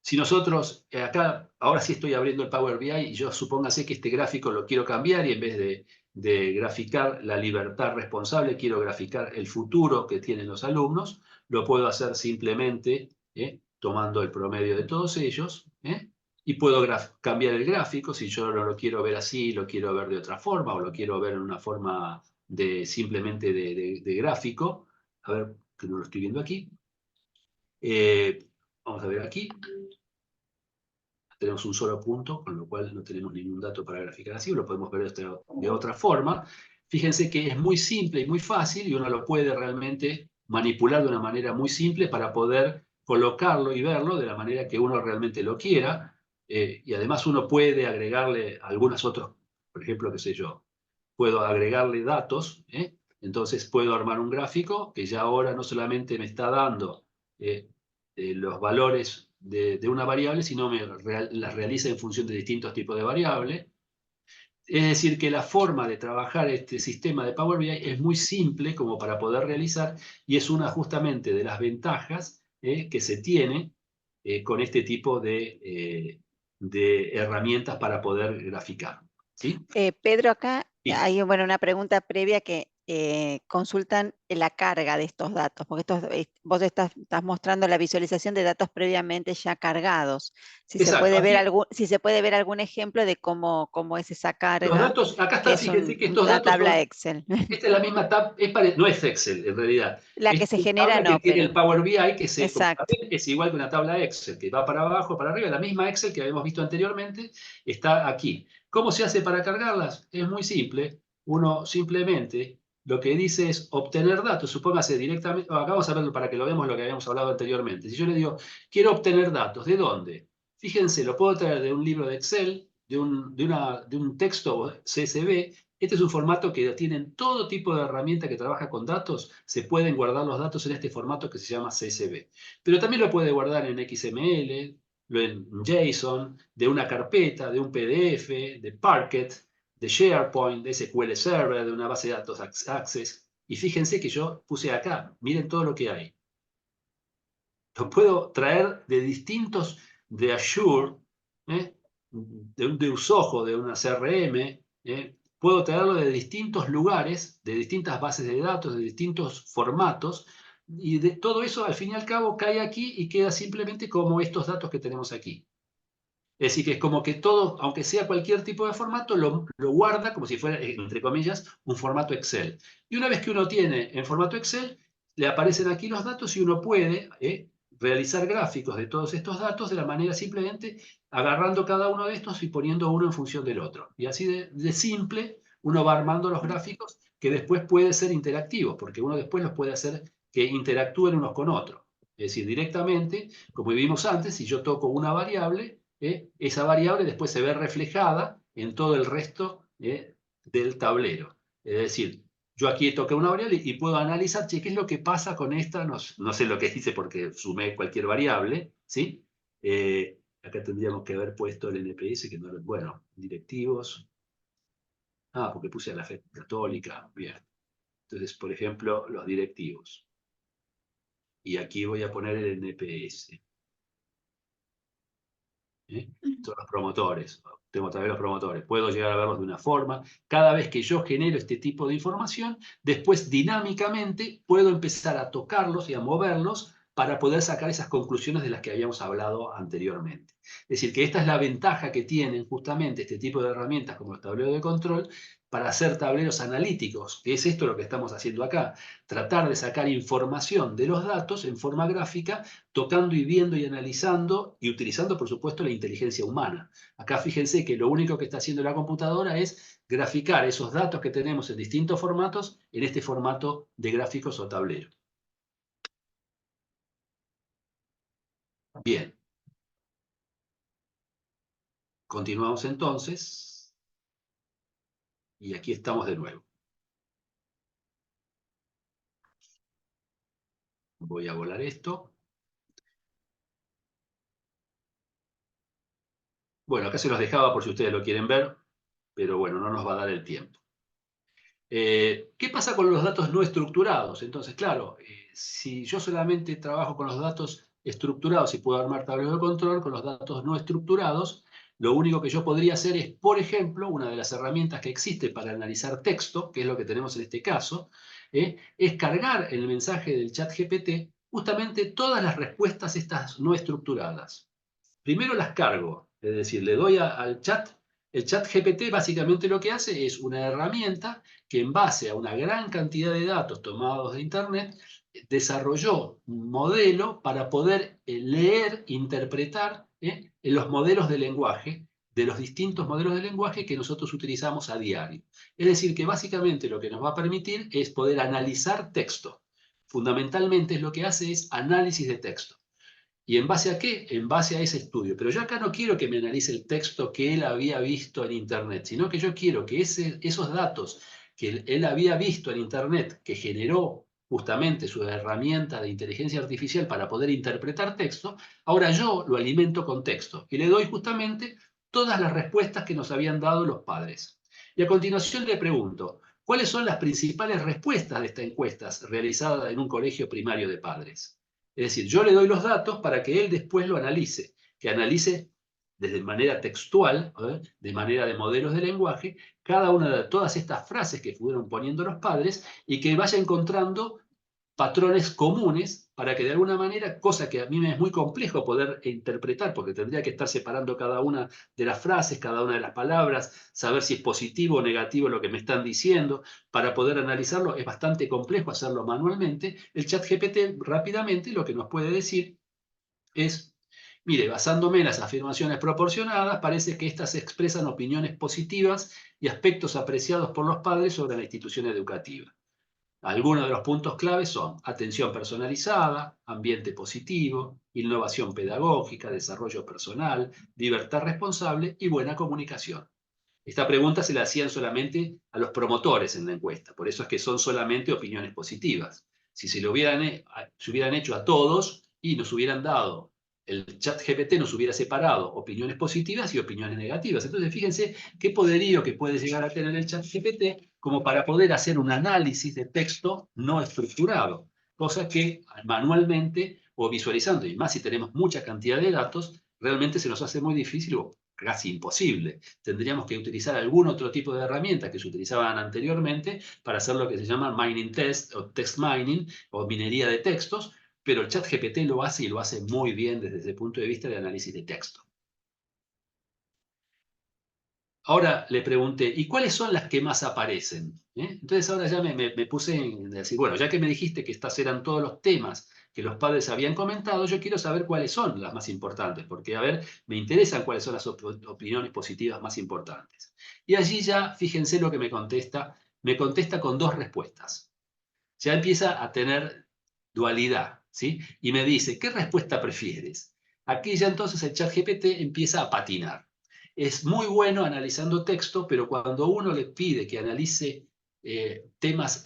Si nosotros, acá, ahora sí estoy abriendo el Power BI y yo supóngase que este gráfico lo quiero cambiar y en vez de graficar la libertad responsable, quiero graficar el futuro que tienen los alumnos, lo puedo hacer simplemente tomando el promedio de todos ellos, y puedo cambiar el gráfico si yo no lo quiero ver así, lo quiero ver de otra forma o lo quiero ver en una forma simplemente de gráfico. A ver, que no lo estoy viendo aquí. Vamos a ver aquí. Tenemos un solo punto, con lo cual no tenemos ningún dato para graficar así, lo podemos ver de otra forma. Fíjense que es muy simple y muy fácil y uno lo puede realmente manipular de una manera muy simple para poder colocarlo y verlo de la manera que uno realmente lo quiera. y además uno puede agregarle algunos otros, por ejemplo, qué sé yo, puedo agregarle datos, entonces puedo armar un gráfico que ya ahora no solamente me está dando los valores de una variable, sino las realiza en función de distintos tipos de variables. Es decir, que la forma de trabajar este sistema de Power BI es muy simple como para poder realizar, y es una justamente de las ventajas que se tiene con este tipo de herramientas para poder graficar. ¿Sí? Pedro, acá Sí. hay bueno, una pregunta previa que consultan la carga de estos datos, porque vos estás mostrando la visualización de datos previamente ya cargados. Si se Exacto. puede ver Aquí si se puede ver algún ejemplo de cómo es esa los carga, datos, acá que está, es fíjense que estos una datos tabla son, Excel. esta es la misma tab, no es Excel en realidad. La Es que se una genera tabla que no, tiene el pero Power BI, como exacto. saben, es igual que una tabla Excel, que va para abajo, para arriba, la misma Excel que habíamos visto anteriormente, está aquí. ¿Cómo se hace para cargarlas? Es muy simple. Uno simplemente lo que dice es obtener datos, supóngase directamente, acá vamos a verlo para que lo veamos lo que habíamos hablado anteriormente. Si yo le digo, quiero obtener datos, ¿de dónde? Fíjense, lo puedo traer de un libro de Excel, de un texto CSV. Este es un formato que tienen todo tipo de herramienta que trabaja con datos. Se pueden guardar los datos en este formato que se llama CSV. Pero también lo puede guardar en XML, en JSON, de una carpeta, de un PDF, de Parquet, de SharePoint, de SQL Server, de una base de datos Access. Y fíjense que yo puse acá, miren todo lo que hay. Lo puedo traer de distintos, de Azure, de un Zoho, de una CRM, puedo traerlo de distintos lugares, de distintas bases de datos, de distintos formatos, y de todo eso al fin y al cabo cae aquí y queda simplemente como estos datos que tenemos aquí. Es decir, que es como que todo, aunque sea cualquier tipo de formato, lo guarda como si fuera, entre comillas, un formato Excel. Y una vez que uno tiene en formato Excel, le aparecen aquí los datos y uno puede realizar gráficos de todos estos datos de la manera simplemente agarrando cada uno de estos y poniendo uno en función del otro. Y así de simple uno va armando los gráficos que después puede ser interactivos, porque uno después los puede hacer que interactúen unos con otros. Es decir, directamente, como vimos antes, si yo toco una variable, esa variable después se ve reflejada en todo el resto del tablero. Es decir, yo aquí toqué una variable y puedo analizar, che, ¿qué es lo que pasa con esta? No, no sé lo que dice porque sumé cualquier variable, ¿sí? Acá tendríamos que haber puesto el NPS, que no, bueno, directivos. Ah, porque puse a la fe católica, bien. Entonces, por ejemplo, los directivos. Y aquí voy a poner el NPS. Son los promotores. Tengo otra vez los promotores. Puedo llegar a verlos de una forma. Cada vez que yo genero este tipo de información, después dinámicamente puedo empezar a tocarlos y a moverlos para poder sacar esas conclusiones de las que habíamos hablado anteriormente. Es decir, que esta es la ventaja que tienen justamente este tipo de herramientas como los tableros de control para hacer tableros analíticos, que es esto lo que estamos haciendo acá, tratar de sacar información de los datos en forma gráfica, tocando y viendo y analizando y utilizando, por supuesto, la inteligencia humana. Acá fíjense que lo único que está haciendo la computadora es graficar esos datos que tenemos en distintos formatos en este formato de gráficos o tablero. Bien. Continuamos entonces. Y aquí estamos de nuevo. Voy a volar esto. Bueno, acá se los dejaba por si ustedes lo quieren ver, pero bueno, no nos va a dar el tiempo. ¿Qué pasa con los datos no estructurados? Entonces, claro, si yo solamente trabajo con los datos estructurados y puedo armar tableros de control con los datos no estructurados, lo único que yo podría hacer es, por ejemplo, una de las herramientas que existe para analizar texto, que es lo que tenemos en este caso, es cargar en el mensaje del chat GPT justamente todas las respuestas estas no estructuradas. Primero las cargo, es decir, le doy al chat. El chat GPT básicamente lo que hace es una herramienta que en base a una gran cantidad de datos tomados de Internet, desarrolló un modelo para poder leer, interpretar los modelos de lenguaje, de los distintos modelos de lenguaje que nosotros utilizamos a diario. Es decir, que básicamente lo que nos va a permitir es poder analizar texto. Fundamentalmente lo que hace es análisis de texto. ¿Y en base a qué? En base a ese estudio. Pero yo acá no quiero que me analice el texto que él había visto en Internet, sino que yo quiero que esos datos que él había visto en Internet, que generó justamente su herramienta de inteligencia artificial para poder interpretar texto, ahora yo lo alimento con texto y le doy justamente todas las respuestas que nos habían dado los padres. Y a continuación le pregunto, ¿cuáles son las principales respuestas de esta encuesta realizada en un colegio primario de padres? Es decir, yo le doy los datos para que él después lo analice, que analice desde manera textual, de manera de modelos de lenguaje, cada una de todas estas frases que fueron poniendo los padres y que vaya encontrando patrones comunes para que de alguna manera, cosa que a mí me es muy complejo poder interpretar, porque tendría que estar separando cada una de las frases, cada una de las palabras, saber si es positivo o negativo lo que me están diciendo, para poder analizarlo es bastante complejo hacerlo manualmente. El ChatGPT rápidamente lo que nos puede decir es, mire, basándome en las afirmaciones proporcionadas, parece que estas expresan opiniones positivas y aspectos apreciados por los padres sobre la institución educativa. Algunos de los puntos claves son atención personalizada, ambiente positivo, innovación pedagógica, desarrollo personal, libertad responsable y buena comunicación. Esta pregunta se la hacían solamente a los promotores en la encuesta, por eso es que son solamente opiniones positivas. Si se lo hubieran hecho a todos y nos hubieran dado, el ChatGPT nos hubiera separado opiniones positivas y opiniones negativas. Entonces fíjense qué poderío que puede llegar a tener el ChatGPT como para poder hacer un análisis de texto no estructurado, cosa que manualmente o visualizando, y más si tenemos mucha cantidad de datos, realmente se nos hace muy difícil o casi imposible. Tendríamos que utilizar algún otro tipo de herramientas que se utilizaban anteriormente para hacer lo que se llama mining test o text mining o minería de textos, pero el ChatGPT lo hace y lo hace muy bien desde ese punto de vista de análisis de texto. Ahora le pregunté, ¿y cuáles son las que más aparecen? Entonces ahora ya me puse en decir, bueno, ya que me dijiste que estos eran todos los temas que los padres habían comentado, yo quiero saber cuáles son las más importantes, porque a ver, me interesan cuáles son las opiniones positivas más importantes. Y allí ya, fíjense lo que me contesta con dos respuestas. Ya empieza a tener dualidad, ¿sí? Y me dice, ¿qué respuesta prefieres? Aquí ya entonces el ChatGPT empieza a patinar. Es muy bueno analizando texto, pero cuando uno le pide que analice temas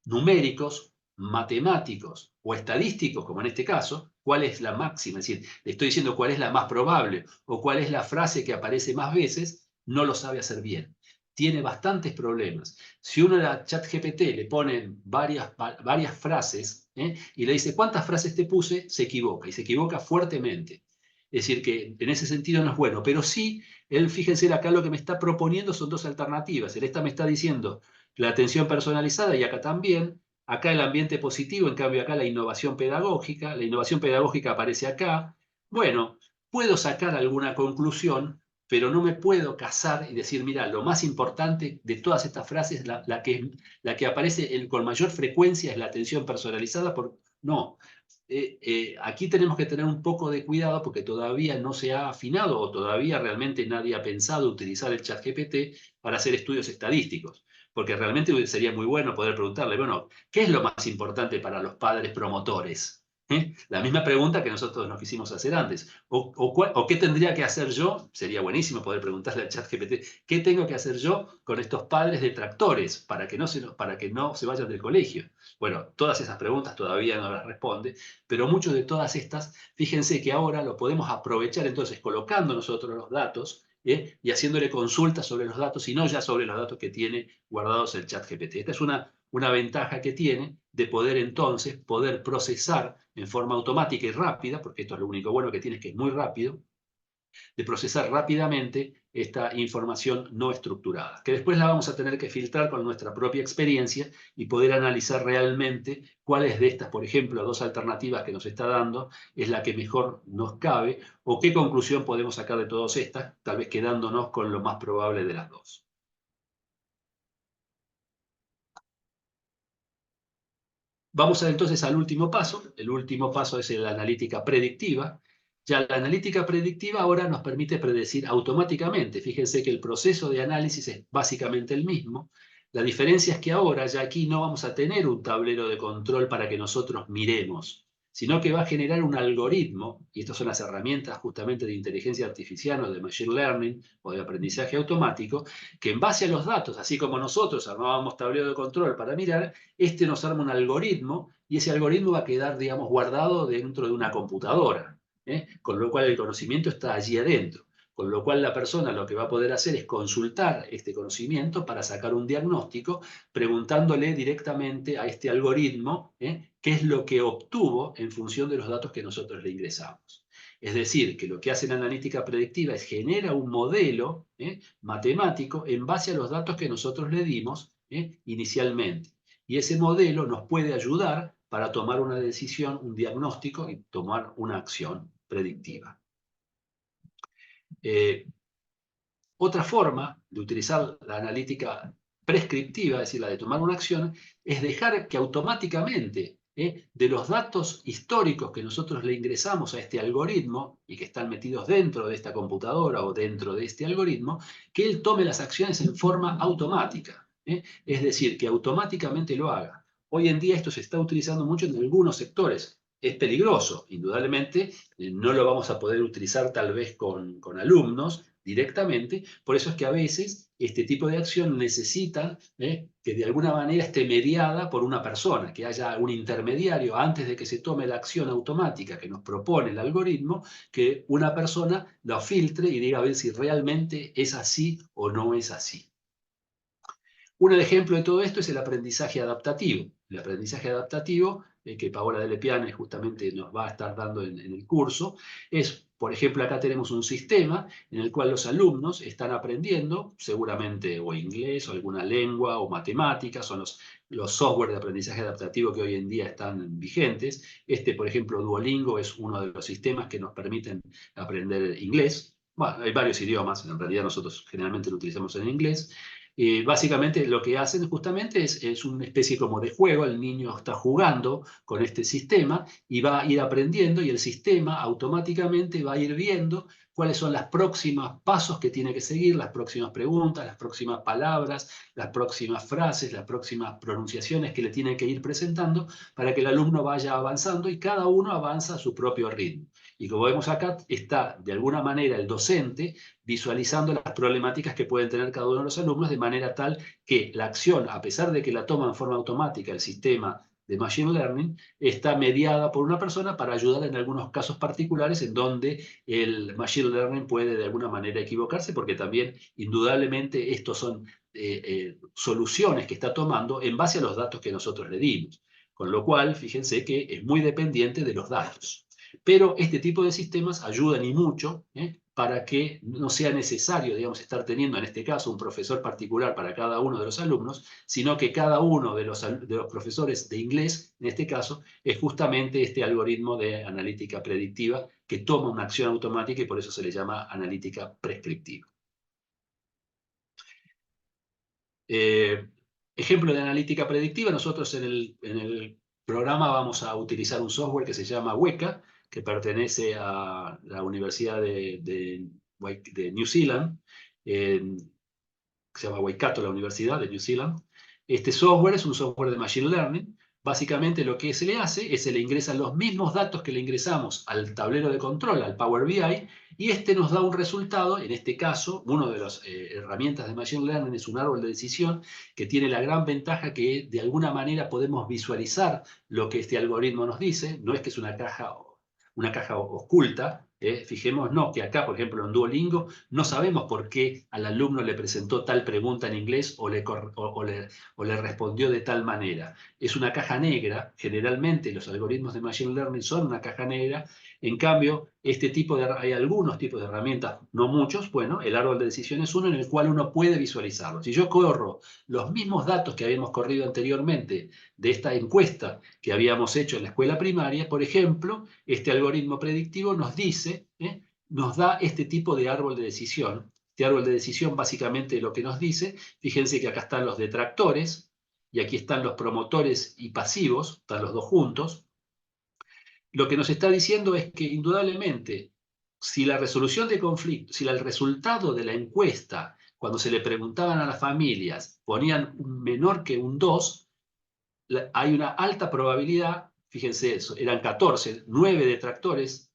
numéricos, matemáticos o estadísticos, como en este caso, cuál es la máxima, es decir, le estoy diciendo cuál es la más probable o cuál es la frase que aparece más veces, no lo sabe hacer bien. Tiene bastantes problemas. Si uno a ChatGPT le pone varias frases y le dice, ¿cuántas frases te puse? Se equivoca, y se equivoca fuertemente. Es decir, que en ese sentido no es bueno, pero sí, él, fíjense, acá lo que me está proponiendo son dos alternativas. Él me está diciendo la atención personalizada y acá también, acá el ambiente positivo, en cambio acá la innovación pedagógica aparece acá. Bueno, puedo sacar alguna conclusión, pero no me puedo casar y decir, mira, lo más importante de todas estas frases, la que aparece con mayor frecuencia es la atención personalizada, no. Aquí tenemos que tener un poco de cuidado porque todavía no se ha afinado o todavía realmente nadie ha pensado utilizar el ChatGPT para hacer estudios estadísticos. Porque realmente sería muy bueno poder preguntarle, bueno, ¿qué es lo más importante para los padres promotores? La misma pregunta que nosotros nos quisimos hacer antes. ¿O qué tendría que hacer yo? Sería buenísimo poder preguntarle al ChatGPT, ¿qué tengo que hacer yo con estos padres detractores para que no se vayan del colegio? Bueno, todas esas preguntas todavía no las responde, pero muchas de todas estas, fíjense que ahora lo podemos aprovechar entonces colocando nosotros los datos y haciéndole consultas sobre los datos y no ya sobre los datos que tiene guardados el ChatGPT. Esta es una ventaja que tiene de poder entonces poder procesar en forma automática y rápida, porque esto es lo único bueno que tiene, es que es muy rápido, de procesar rápidamente esta información no estructurada, que después la vamos a tener que filtrar con nuestra propia experiencia y poder analizar realmente cuáles de estas, por ejemplo, dos alternativas que nos está dando, es la que mejor nos cabe o qué conclusión podemos sacar de todas estas, tal vez quedándonos con lo más probable de las dos. Vamos entonces al último paso. El último paso es la analítica predictiva. Ya la analítica predictiva ahora nos permite predecir automáticamente. Fíjense que el proceso de análisis es básicamente el mismo. La diferencia es que ahora ya aquí no vamos a tener un tablero de control para que nosotros miremos, sino que va a generar un algoritmo, y estas son las herramientas justamente de inteligencia artificial o de machine learning o de aprendizaje automático, que en base a los datos, así como nosotros armábamos tablero de control para mirar, este nos arma un algoritmo y ese algoritmo va a quedar, digamos, guardado dentro de una computadora, con lo cual el conocimiento está allí adentro. Con lo cual la persona lo que va a poder hacer es consultar este conocimiento para sacar un diagnóstico, preguntándole directamente a este algoritmo qué es lo que obtuvo en función de los datos que nosotros le ingresamos. Es decir, que lo que hace la analítica predictiva es genera un modelo matemático en base a los datos que nosotros le dimos inicialmente. Y ese modelo nos puede ayudar para tomar una decisión, un diagnóstico y tomar una acción predictiva. Otra forma de utilizar la analítica prescriptiva, es decir, la de tomar una acción, es dejar que automáticamente de los datos históricos que nosotros le ingresamos a este algoritmo y que están metidos dentro de esta computadora o dentro de este algoritmo, que él tome las acciones en forma automática. Es decir, que automáticamente lo haga. Hoy en día esto se está utilizando mucho en algunos sectores. Es peligroso, indudablemente, no lo vamos a poder utilizar tal vez con alumnos directamente, por eso es que a veces este tipo de acción necesita que de alguna manera esté mediada por una persona, que haya un intermediario antes de que se tome la acción automática que nos propone el algoritmo, que una persona lo filtre y diga a ver si realmente es así o no es así. Un ejemplo de todo esto es el aprendizaje adaptativo. El aprendizaje adaptativo, que Paola de Lepiane justamente nos va a estar dando en el curso, es, por ejemplo, acá tenemos un sistema en el cual los alumnos están aprendiendo, seguramente o inglés, o alguna lengua, o matemáticas, son los software de aprendizaje adaptativo que hoy en día están vigentes. Por ejemplo, Duolingo es uno de los sistemas que nos permiten aprender inglés. Bueno, hay varios idiomas, en realidad nosotros generalmente lo utilizamos en inglés. Básicamente lo que hacen justamente es una especie como de juego, el niño está jugando con este sistema y va a ir aprendiendo y el sistema automáticamente va a ir viendo cuáles son los próximos pasos que tiene que seguir, las próximas preguntas, las próximas palabras, las próximas frases, las próximas pronunciaciones que le tiene que ir presentando para que el alumno vaya avanzando y cada uno avanza a su propio ritmo. Y como vemos acá, está de alguna manera el docente visualizando las problemáticas que pueden tener cada uno de los alumnos de manera tal que la acción, a pesar de que la toma en forma automática el sistema de Machine Learning, está mediada por una persona para ayudar en algunos casos particulares en donde el Machine Learning puede de alguna manera equivocarse, porque también indudablemente estos son soluciones que está tomando en base a los datos que nosotros le dimos. Con lo cual, fíjense que es muy dependiente de los datos. Pero este tipo de sistemas ayudan y mucho para que no sea necesario, digamos, estar teniendo en este caso un profesor particular para cada uno de los alumnos, sino que cada uno de los profesores de inglés, en este caso, es justamente este algoritmo de analítica predictiva que toma una acción automática y por eso se le llama analítica prescriptiva. Ejemplo de analítica predictiva, nosotros en el programa vamos a utilizar un software que se llama Weka, que pertenece a la Universidad de New Zealand, se llama Waikato, la Universidad de New Zealand. Este software es un software de Machine Learning. Básicamente lo que se le hace es se le ingresan los mismos datos que le ingresamos al tablero de control, al Power BI, y este nos da un resultado. En este caso, una de las herramientas de Machine Learning es un árbol de decisión que tiene la gran ventaja que de alguna manera podemos visualizar lo que este algoritmo nos dice. No es que es una caja oculta. Fijémonos que acá, por ejemplo, en Duolingo, no sabemos por qué al alumno le presentó tal pregunta en inglés o le respondió de tal manera. Es una caja negra. Generalmente los algoritmos de Machine Learning son una caja negra. En cambio, hay algunos tipos de herramientas, no muchos. Bueno, el árbol de decisión es uno en el cual uno puede visualizarlo. Si yo corro los mismos datos que habíamos corrido anteriormente de esta encuesta que habíamos hecho en la escuela primaria, por ejemplo, este algoritmo predictivo nos dice, nos da este tipo de árbol de decisión. Este árbol de decisión básicamente lo que nos dice, fíjense que acá están los detractores y aquí están los promotores y pasivos, están los dos juntos. Lo que nos está diciendo es que indudablemente, si la resolución de conflictos, si el resultado de la encuesta, cuando se le preguntaban a las familias, ponían menor que un 2, hay una alta probabilidad fíjense eso, eran 14, 9 detractores,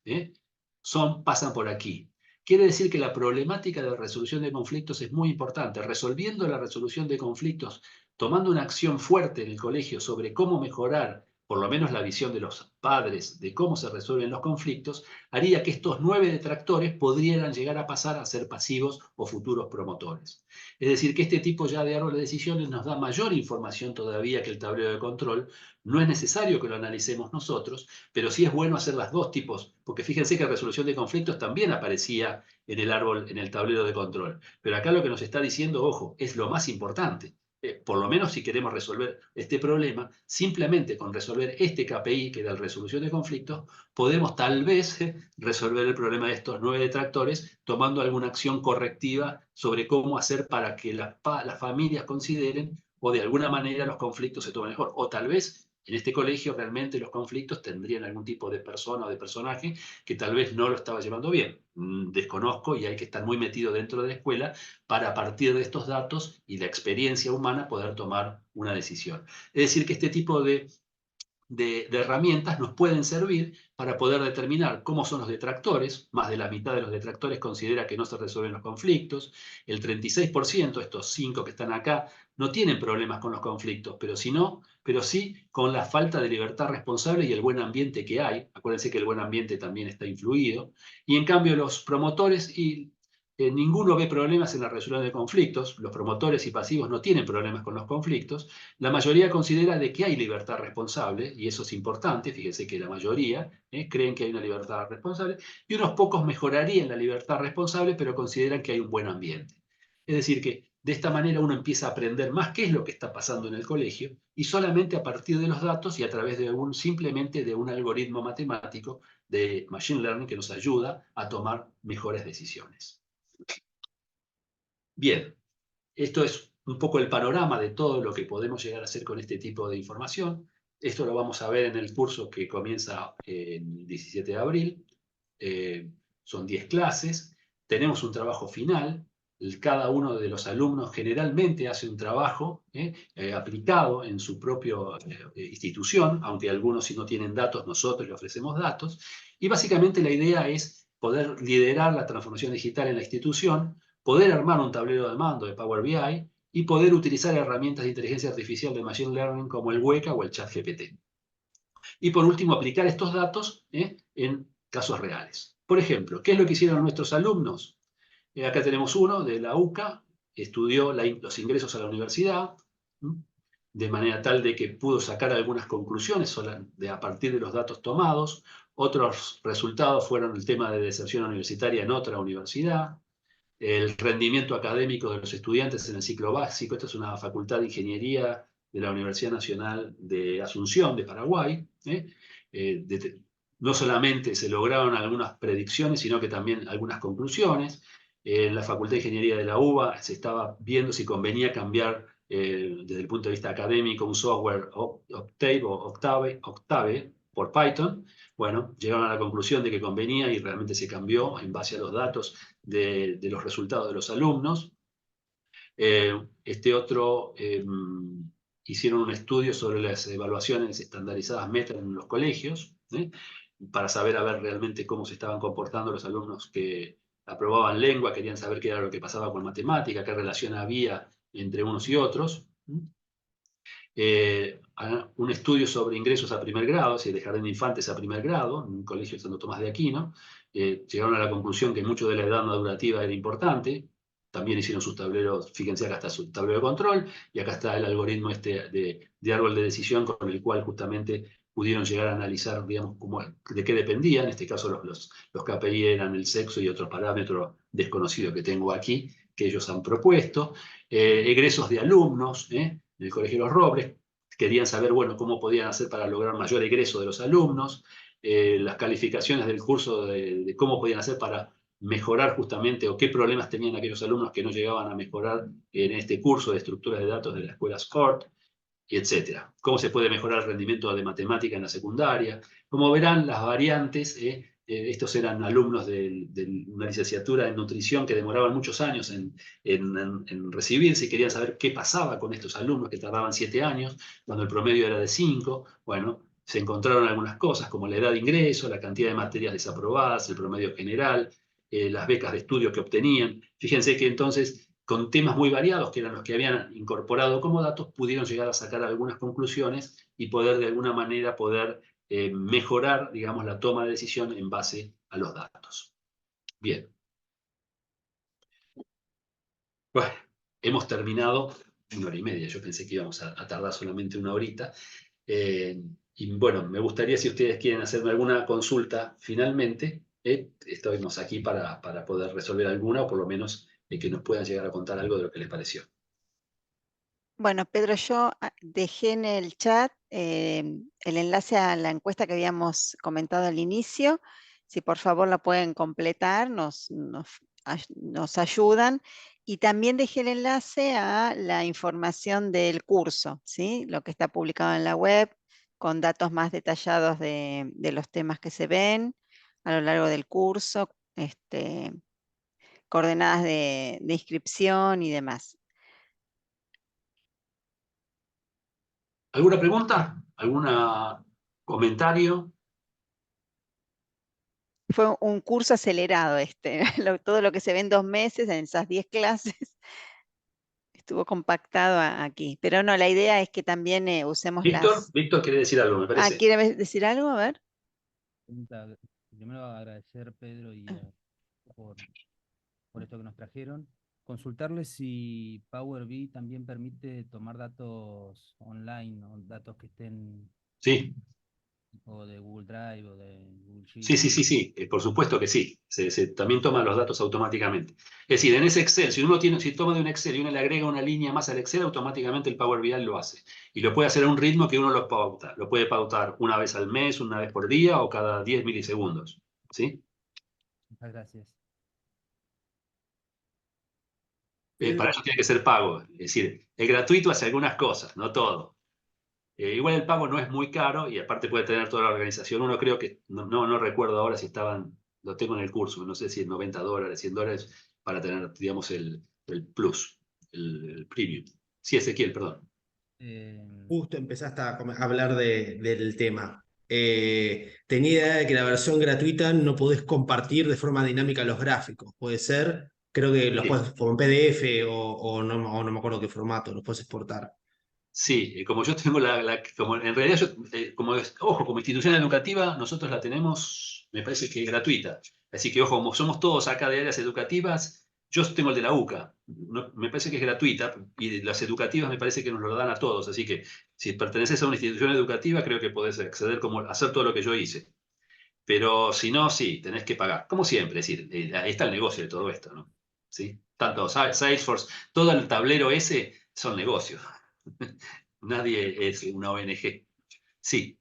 pasan por aquí. Quiere decir que la problemática de resolución de conflictos es muy importante. Resolviendo la resolución de conflictos, tomando una acción fuerte en el colegio sobre cómo mejorar, por lo menos la visión de los padres de cómo se resuelven los conflictos, haría que estos 9 detractores podrían llegar a pasar a ser pasivos o futuros promotores. Es decir, que este tipo ya de árbol de decisiones nos da mayor información todavía que el tablero de control. No es necesario que lo analicemos nosotros, pero sí es bueno hacer las dos tipos, porque fíjense que resolución de conflictos también aparecía en el árbol, en el tablero de control. Pero acá lo que nos está diciendo, ojo, es lo más importante. Por lo menos si queremos resolver este problema, simplemente con resolver este KPI, que era la resolución de conflictos, podemos tal vez resolver el problema de estos 9 detractores tomando alguna acción correctiva sobre cómo hacer para que las familias consideren o de alguna manera los conflictos se tomen mejor. O tal vez en este colegio realmente los conflictos tendrían algún tipo de persona o de personaje que tal vez no lo estaba llevando bien. Desconozco y hay que estar muy metido dentro de la escuela para a partir de estos datos y la experiencia humana poder tomar una decisión. Es decir, que este tipo de herramientas nos pueden servir para poder determinar cómo son los detractores. Más de la mitad de los detractores considera que no se resuelven los conflictos. El 36%, estos 5 que están acá, no tienen problemas con los conflictos, pero sí con la falta de libertad responsable y el buen ambiente que hay. Acuérdense que el buen ambiente también está influido. Y en cambio los promotores ninguno ve problemas en la resolución de conflictos. Los promotores y pasivos no tienen problemas con los conflictos. La mayoría considera de que hay libertad responsable, y eso es importante. Fíjense que la mayoría creen que hay una libertad responsable, y unos pocos mejorarían la libertad responsable, pero consideran que hay un buen ambiente. Es decir, que de esta manera uno empieza a aprender más qué es lo que está pasando en el colegio, y solamente a partir de los datos y a través de simplemente de un algoritmo matemático de Machine Learning que nos ayuda a tomar mejores decisiones. Bien, esto es un poco el panorama de todo lo que podemos llegar a hacer con este tipo de información. Esto lo vamos a ver en el curso que comienza el 17 de abril. Son 10 clases. Tenemos un trabajo final. Cada uno de los alumnos generalmente hace un trabajo aplicado en su propia institución, aunque algunos si no tienen datos, nosotros le ofrecemos datos. Y básicamente la idea es poder liderar la transformación digital en la institución, poder armar un tablero de mando de Power BI y poder utilizar herramientas de inteligencia artificial de Machine Learning como el Weka o el ChatGPT. Y por último, aplicar estos datos en casos reales. Por ejemplo, ¿qué es lo que hicieron nuestros alumnos? Acá tenemos uno de la UCA, estudió los ingresos a la universidad, de manera tal de que pudo sacar algunas conclusiones a partir de los datos tomados. Otros resultados fueron el tema de deserción universitaria en otra universidad, el rendimiento académico de los estudiantes en el ciclo básico. Esta es una facultad de ingeniería de la Universidad Nacional de Asunción, de Paraguay. No solamente se lograron algunas predicciones, sino que también algunas conclusiones. En la Facultad de Ingeniería de la UBA se estaba viendo si convenía cambiar desde el punto de vista académico un software Octave por Python. Bueno, llegaron a la conclusión de que convenía y realmente se cambió en base a los datos de los resultados de los alumnos. Hicieron un estudio sobre las evaluaciones estandarizadas meta en los colegios, para saber a ver realmente cómo se estaban comportando los alumnos que aprobaban lengua, querían saber qué era lo que pasaba con matemática, qué relación había entre unos y otros. Un estudio sobre ingresos a primer grado, es decir, de jardín de infantes a primer grado, en un colegio de Santo Tomás de Aquino. Llegaron a la conclusión que mucho de la edad madurativa era importante. También hicieron sus tableros, fíjense, acá está su tablero de control, y acá está el algoritmo de árbol de decisión con el cual justamente pudieron llegar a analizar, digamos, de qué dependía. En este caso los KPI eran el sexo y otro parámetro desconocido que tengo aquí, que ellos han propuesto. Egresos de alumnos, en el Colegio Los Robles, querían saber, bueno, cómo podían hacer para lograr mayor egreso de los alumnos, las calificaciones del curso de cómo podían hacer para mejorar justamente, o qué problemas tenían aquellos alumnos que no llegaban a mejorar en este curso de estructuras de datos de la escuela SCORT, y etcétera. Cómo se puede mejorar el rendimiento de matemática en la secundaria. Como verán, las variantes, estos eran alumnos de una licenciatura en nutrición que demoraban muchos años en recibirse, y querían saber qué pasaba con estos alumnos que tardaban 7 años, cuando el promedio era de 5. Bueno, se encontraron algunas cosas como la edad de ingreso, la cantidad de materias desaprobadas, el promedio general, las becas de estudio que obtenían. Fíjense que entonces, con temas muy variados, que eran los que habían incorporado como datos, pudieron llegar a sacar algunas conclusiones y poder de alguna manera mejorar, digamos, la toma de decisión en base a los datos. Bien. Bueno, hemos terminado 1 hora y media. Yo pensé que íbamos a tardar solamente 1 horita. Y bueno, me gustaría, si ustedes quieren hacerme alguna consulta finalmente, estamos aquí para poder resolver alguna o por lo menos que nos puedan llegar a contar algo de lo que les pareció. Bueno, Pedro, yo dejé en el chat el enlace a la encuesta que habíamos comentado al inicio. Si por favor la pueden completar, nos ayudan. Y también dejé el enlace a la información del curso, ¿sí? Lo que está publicado en la web, con datos más detallados de los temas que se ven a lo largo del curso, coordenadas de inscripción y demás. ¿Alguna pregunta? ¿Algún comentario? Fue un curso acelerado todo lo que se ve en 2 meses, en esas 10 clases, estuvo compactado aquí. Pero no, la idea es que también usemos Víctor quiere decir algo, me parece. ¿quiere decir algo? A ver. Primero agradecer, Pedro, por esto que nos trajeron. Consultarles si Power BI también permite tomar datos online, o datos que estén Sí. o de Google Drive o de Google Sheet. Sí, por supuesto que sí. También toma los datos automáticamente. Es decir, en ese Excel, si toma de un Excel y uno le agrega una línea más al Excel, automáticamente el Power BI lo hace. Y lo puede hacer a un ritmo que uno lo pauta. Lo puede pautar una vez al mes, una vez por día o cada 10 milisegundos. ¿Sí? Muchas gracias. Para eso tiene que ser pago. Es decir, el gratuito hace algunas cosas, no todo. Igual el pago no es muy caro y aparte puede tener toda la organización. Uno creo que, no recuerdo ahora si lo tengo en el curso, no sé si es $90, $100 para tener, digamos, el plus, el premium. Sí, Ezequiel, perdón. Justo empezaste a hablar del tema. Tenía idea de que la versión gratuita no podés compartir de forma dinámica los gráficos. Puede ser, creo que los Sí. puedes como en PDF o no me acuerdo qué formato, los puedes exportar. Sí, como yo tengo como en realidad como institución educativa, nosotros la tenemos, me parece que gratuita. Así que, ojo, como somos todos acá de áreas educativas, yo tengo el de la UCA, me parece que es gratuita, y las educativas me parece que nos lo dan a todos. Así que, si perteneces a una institución educativa, creo que podés acceder, hacer todo lo que yo hice. Pero si no, sí, tenés que pagar, como siempre. Es decir, ahí está el negocio de todo esto, ¿no? ¿Sí? Tanto Salesforce, todo el tablero ese son negocios. Nadie es una ONG. Sí.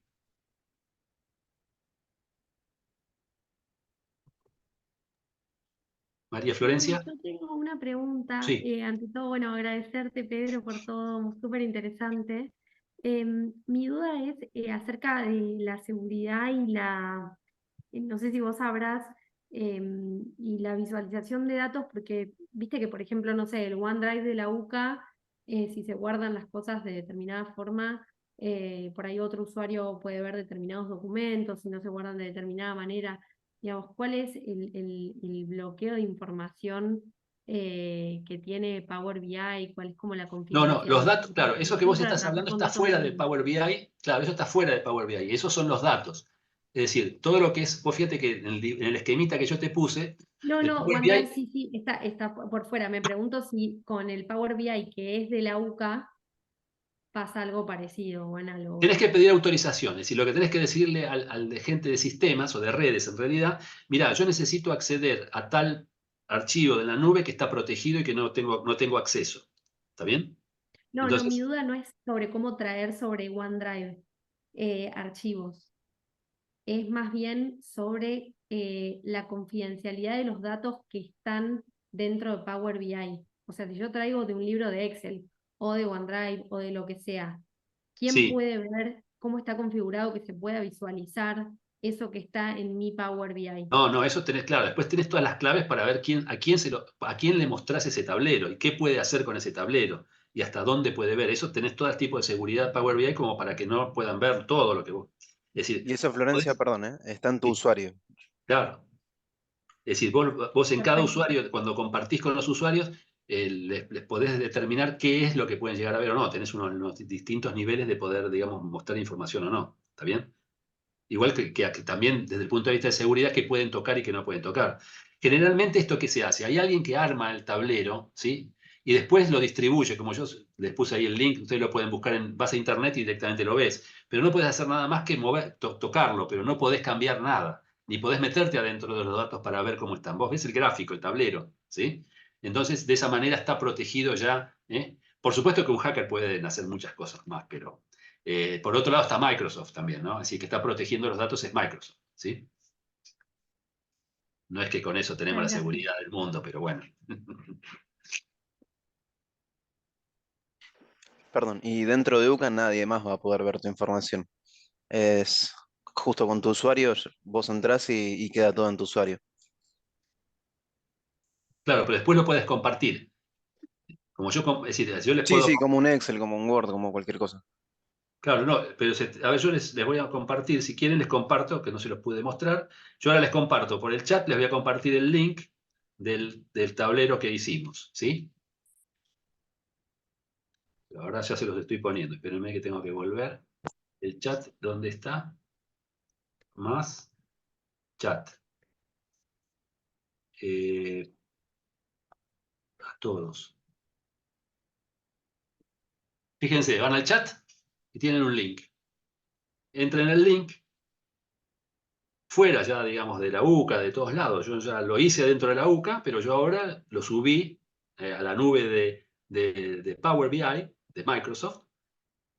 María Florencia. Yo tengo una pregunta. Sí. Ante todo, bueno, agradecerte, Pedro, por todo, súper interesante. Mi duda es acerca de la seguridad no sé si vos sabrás, y la visualización de datos, porque viste que, por ejemplo, no sé, el OneDrive de la UCA, si se guardan las cosas de determinada forma, por ahí otro usuario puede ver determinados documentos, si no se guardan de determinada manera. Digamos, ¿cuál es el bloqueo de información que tiene Power BI? ¿Cuál es como la No, confidencialidad? los datos, claro, eso que vos Para estás tratar hablando con está datos fuera de anónimos. Power BI. Claro, eso está fuera de Power BI. Esos son los datos. Es decir, todo lo que es, vos fíjate que en el esquemita que yo te puse, No, el Power OneDrive BI, sí, está por fuera. Me pregunto si con el Power BI que es de la UCA pasa algo parecido o tenés análogo. que pedir autorizaciones y lo que tenés que decirle al de gente de sistemas o de redes, en realidad, mira, yo necesito acceder a tal archivo de la nube que está protegido y que no tengo acceso. ¿Está bien? No, mi Entonces, duda no es sobre cómo traer sobre OneDrive archivos. Es más bien sobre la confidencialidad de los datos que están dentro de Power BI. O sea, si yo traigo de un libro de Excel o de OneDrive o de lo que sea, ¿quién sí. puede ver cómo está configurado que se pueda visualizar eso que está en mi Power BI? No, eso tenés claro. Después tenés todas las claves para ver a quién le mostrás ese tablero y qué puede hacer con ese tablero y hasta dónde puede ver. Eso tenés todo el tipo de seguridad Power BI como para que no puedan ver todo lo que vos. Es decir, Y eso, Florencia, podés- perdón, está en tu sí, usuario. claro. Es decir, vos en cada Perfecto. usuario, cuando compartís con los usuarios, les podés determinar qué es lo que pueden llegar a ver o no. Tenés unos distintos niveles de poder, digamos, mostrar información o no. ¿Está bien? Igual que también desde el punto de vista de seguridad, que pueden tocar y que no pueden tocar. Generalmente, ¿esto qué se hace? Hay alguien que arma el tablero, ¿sí? Y después lo distribuye, como yo les puse ahí el link, ustedes lo pueden buscar vas a internet y directamente lo ves. Pero no puedes hacer nada más que tocarlo, pero no podés cambiar nada, ni podés meterte adentro de los datos para ver cómo están. Vos ves el gráfico, el tablero, ¿sí? Entonces, de esa manera está protegido ya, ¿eh? Por supuesto que un hacker puede hacer muchas cosas más, pero por otro lado está Microsoft también, ¿no? Así que está protegiendo los datos es Microsoft, ¿sí? No es que con eso tenemos la Muchas gracias. seguridad del mundo, pero bueno. Perdón, y dentro de UCA nadie más va a poder ver tu información. Es justo con tu usuario, vos entrás y queda todo en tu usuario. Claro, pero después lo puedes compartir. Como yo, es decir, yo les Sí, puedo... sí, como un Excel, como un Word, como cualquier cosa. Claro, no, pero a ver, yo les voy a compartir, si quieren les comparto, que no se los pude mostrar. Yo ahora les comparto por el chat, les voy a compartir el link del tablero que hicimos, ¿sí? Ahora ya se los estoy poniendo, espérenme que tengo que volver. El chat, ¿dónde está? Más chat. A todos. Fíjense, van al chat y tienen un link. Entren en el link, fuera ya, digamos, de la UCA, de todos lados. Yo ya lo hice dentro de la UCA, pero yo ahora lo subí a la nube de Power BI, de Microsoft,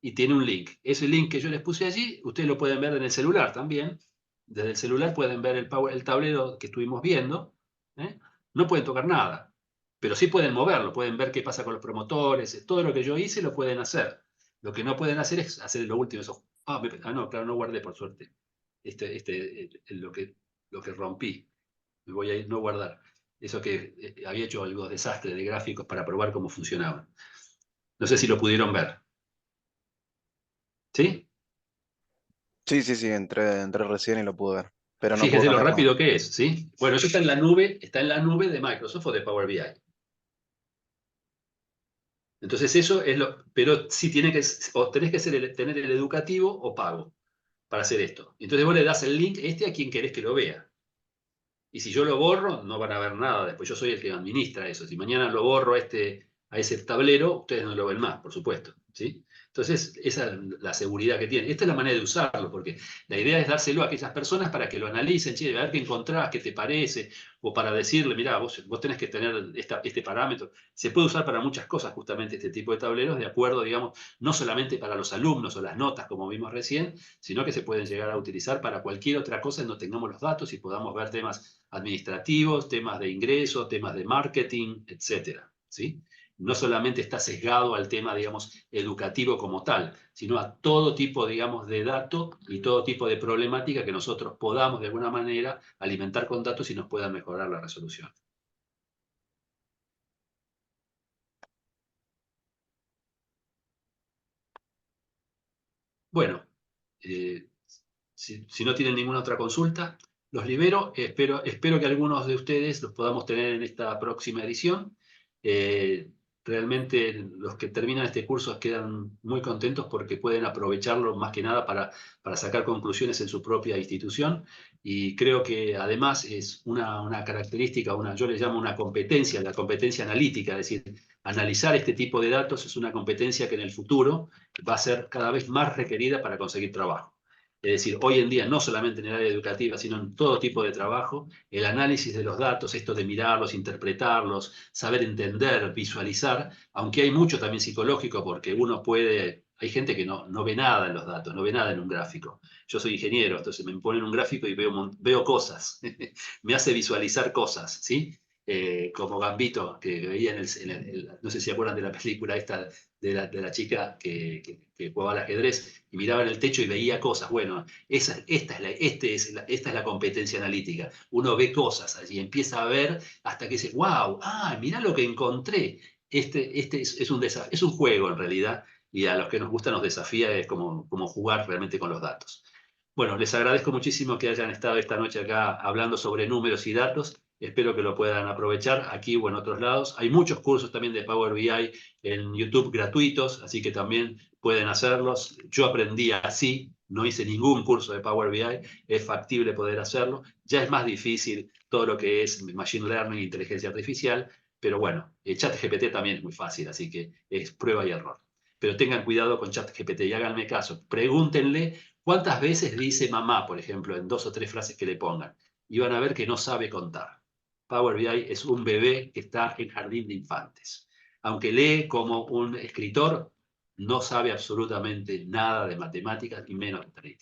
y tiene un link. Ese link que yo les puse allí, ustedes lo pueden ver en el celular también. Desde el celular pueden ver el tablero que estuvimos viendo. ¿Eh? No pueden tocar nada, pero sí pueden moverlo, pueden ver qué pasa con los promotores. Todo lo que yo hice lo pueden hacer. Lo que no pueden hacer es hacer lo último. Eso. No, claro, no guardé por suerte. Lo que rompí. Me voy a ir, no guardar. Eso que había hecho algo desastre de gráficos para probar cómo funcionaban. No sé si lo pudieron ver. ¿Sí? Sí, sí, sí, entré recién y lo pude ver, pero no puedo Fíjese lo cambiar nada. rápido que es, ¿sí? Bueno, eso está en la nube de Microsoft o de Power BI. Entonces eso es lo, pero sí o tenés que tener el educativo o pago para hacer esto. Entonces vos le das el link a quien querés que lo vea. Y si yo lo borro, no van a ver nada. Después yo soy el que administra eso. Si mañana lo borro a ese tablero, ustedes no lo ven más, por supuesto, ¿sí? Entonces, esa es la seguridad que tiene. Esta es la manera de usarlo, porque la idea es dárselo a aquellas personas para que lo analicen, che, a ver qué encontrás, qué te parece, o para decirle, mirá, vos tenés que tener este parámetro. Se puede usar para muchas cosas justamente este tipo de tableros, de acuerdo, digamos, no solamente para los alumnos o las notas, como vimos recién, sino que se pueden llegar a utilizar para cualquier otra cosa en donde tengamos los datos y podamos ver temas administrativos, temas de ingreso, temas de marketing, etcétera, ¿sí? No solamente está sesgado al tema, digamos, educativo como tal, sino a todo tipo, digamos, de dato y todo tipo de problemática que nosotros podamos, de alguna manera, alimentar con datos y nos puedan mejorar la resolución. Bueno, si no tienen ninguna otra consulta, los libero. Espero que algunos de ustedes los podamos tener en esta próxima edición. Realmente los que terminan este curso quedan muy contentos porque pueden aprovecharlo más que nada para sacar conclusiones en su propia institución. Y creo que además es una característica, yo le llamo una competencia, la competencia analítica, es decir, analizar este tipo de datos es una competencia que en el futuro va a ser cada vez más requerida para conseguir trabajo. Es decir, hoy en día, no solamente en el área educativa, sino en todo tipo de trabajo, el análisis de los datos, esto de mirarlos, interpretarlos, saber entender, visualizar, aunque hay mucho también psicológico, porque hay gente que no ve nada en los datos, no ve nada en un gráfico. Yo soy ingeniero, entonces me ponen un gráfico y veo cosas, me hace visualizar cosas, ¿sí? Como Gambito, que veía no sé si se acuerdan de la película esta de la chica que jugaba al ajedrez y miraba en el techo y veía cosas. Bueno, esta es la competencia analítica. Uno ve cosas allí, empieza a ver hasta que dice, wow, mirá lo que encontré. Es un juego en realidad y a los que nos gusta nos desafía es como jugar realmente con los datos. Bueno, les agradezco muchísimo que hayan estado esta noche acá hablando sobre números y datos. Espero que lo puedan aprovechar aquí o en otros lados. Hay muchos cursos también de Power BI en YouTube gratuitos, así que también pueden hacerlos. Yo aprendí así, no hice ningún curso de Power BI, es factible poder hacerlo. Ya es más difícil todo lo que es Machine Learning e inteligencia artificial, pero bueno, ChatGPT también es muy fácil, así que es prueba y error. Pero tengan cuidado con ChatGPT y háganme caso. Pregúntenle cuántas veces dice mamá, por ejemplo, en 2 o 3 frases que le pongan. Y van a ver que no sabe contar. Power BI es un bebé que está en jardín de infantes. Aunque lee como un escritor, no sabe absolutamente nada de matemáticas y menos de trading.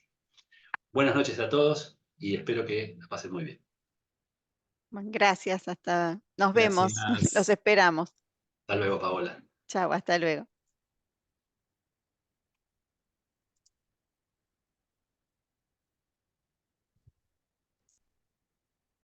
Buenas noches a todos y espero que la pasen muy bien. Bueno, gracias, nos vemos, los Gracias. esperamos. Hasta luego, Paola. Chao, hasta luego.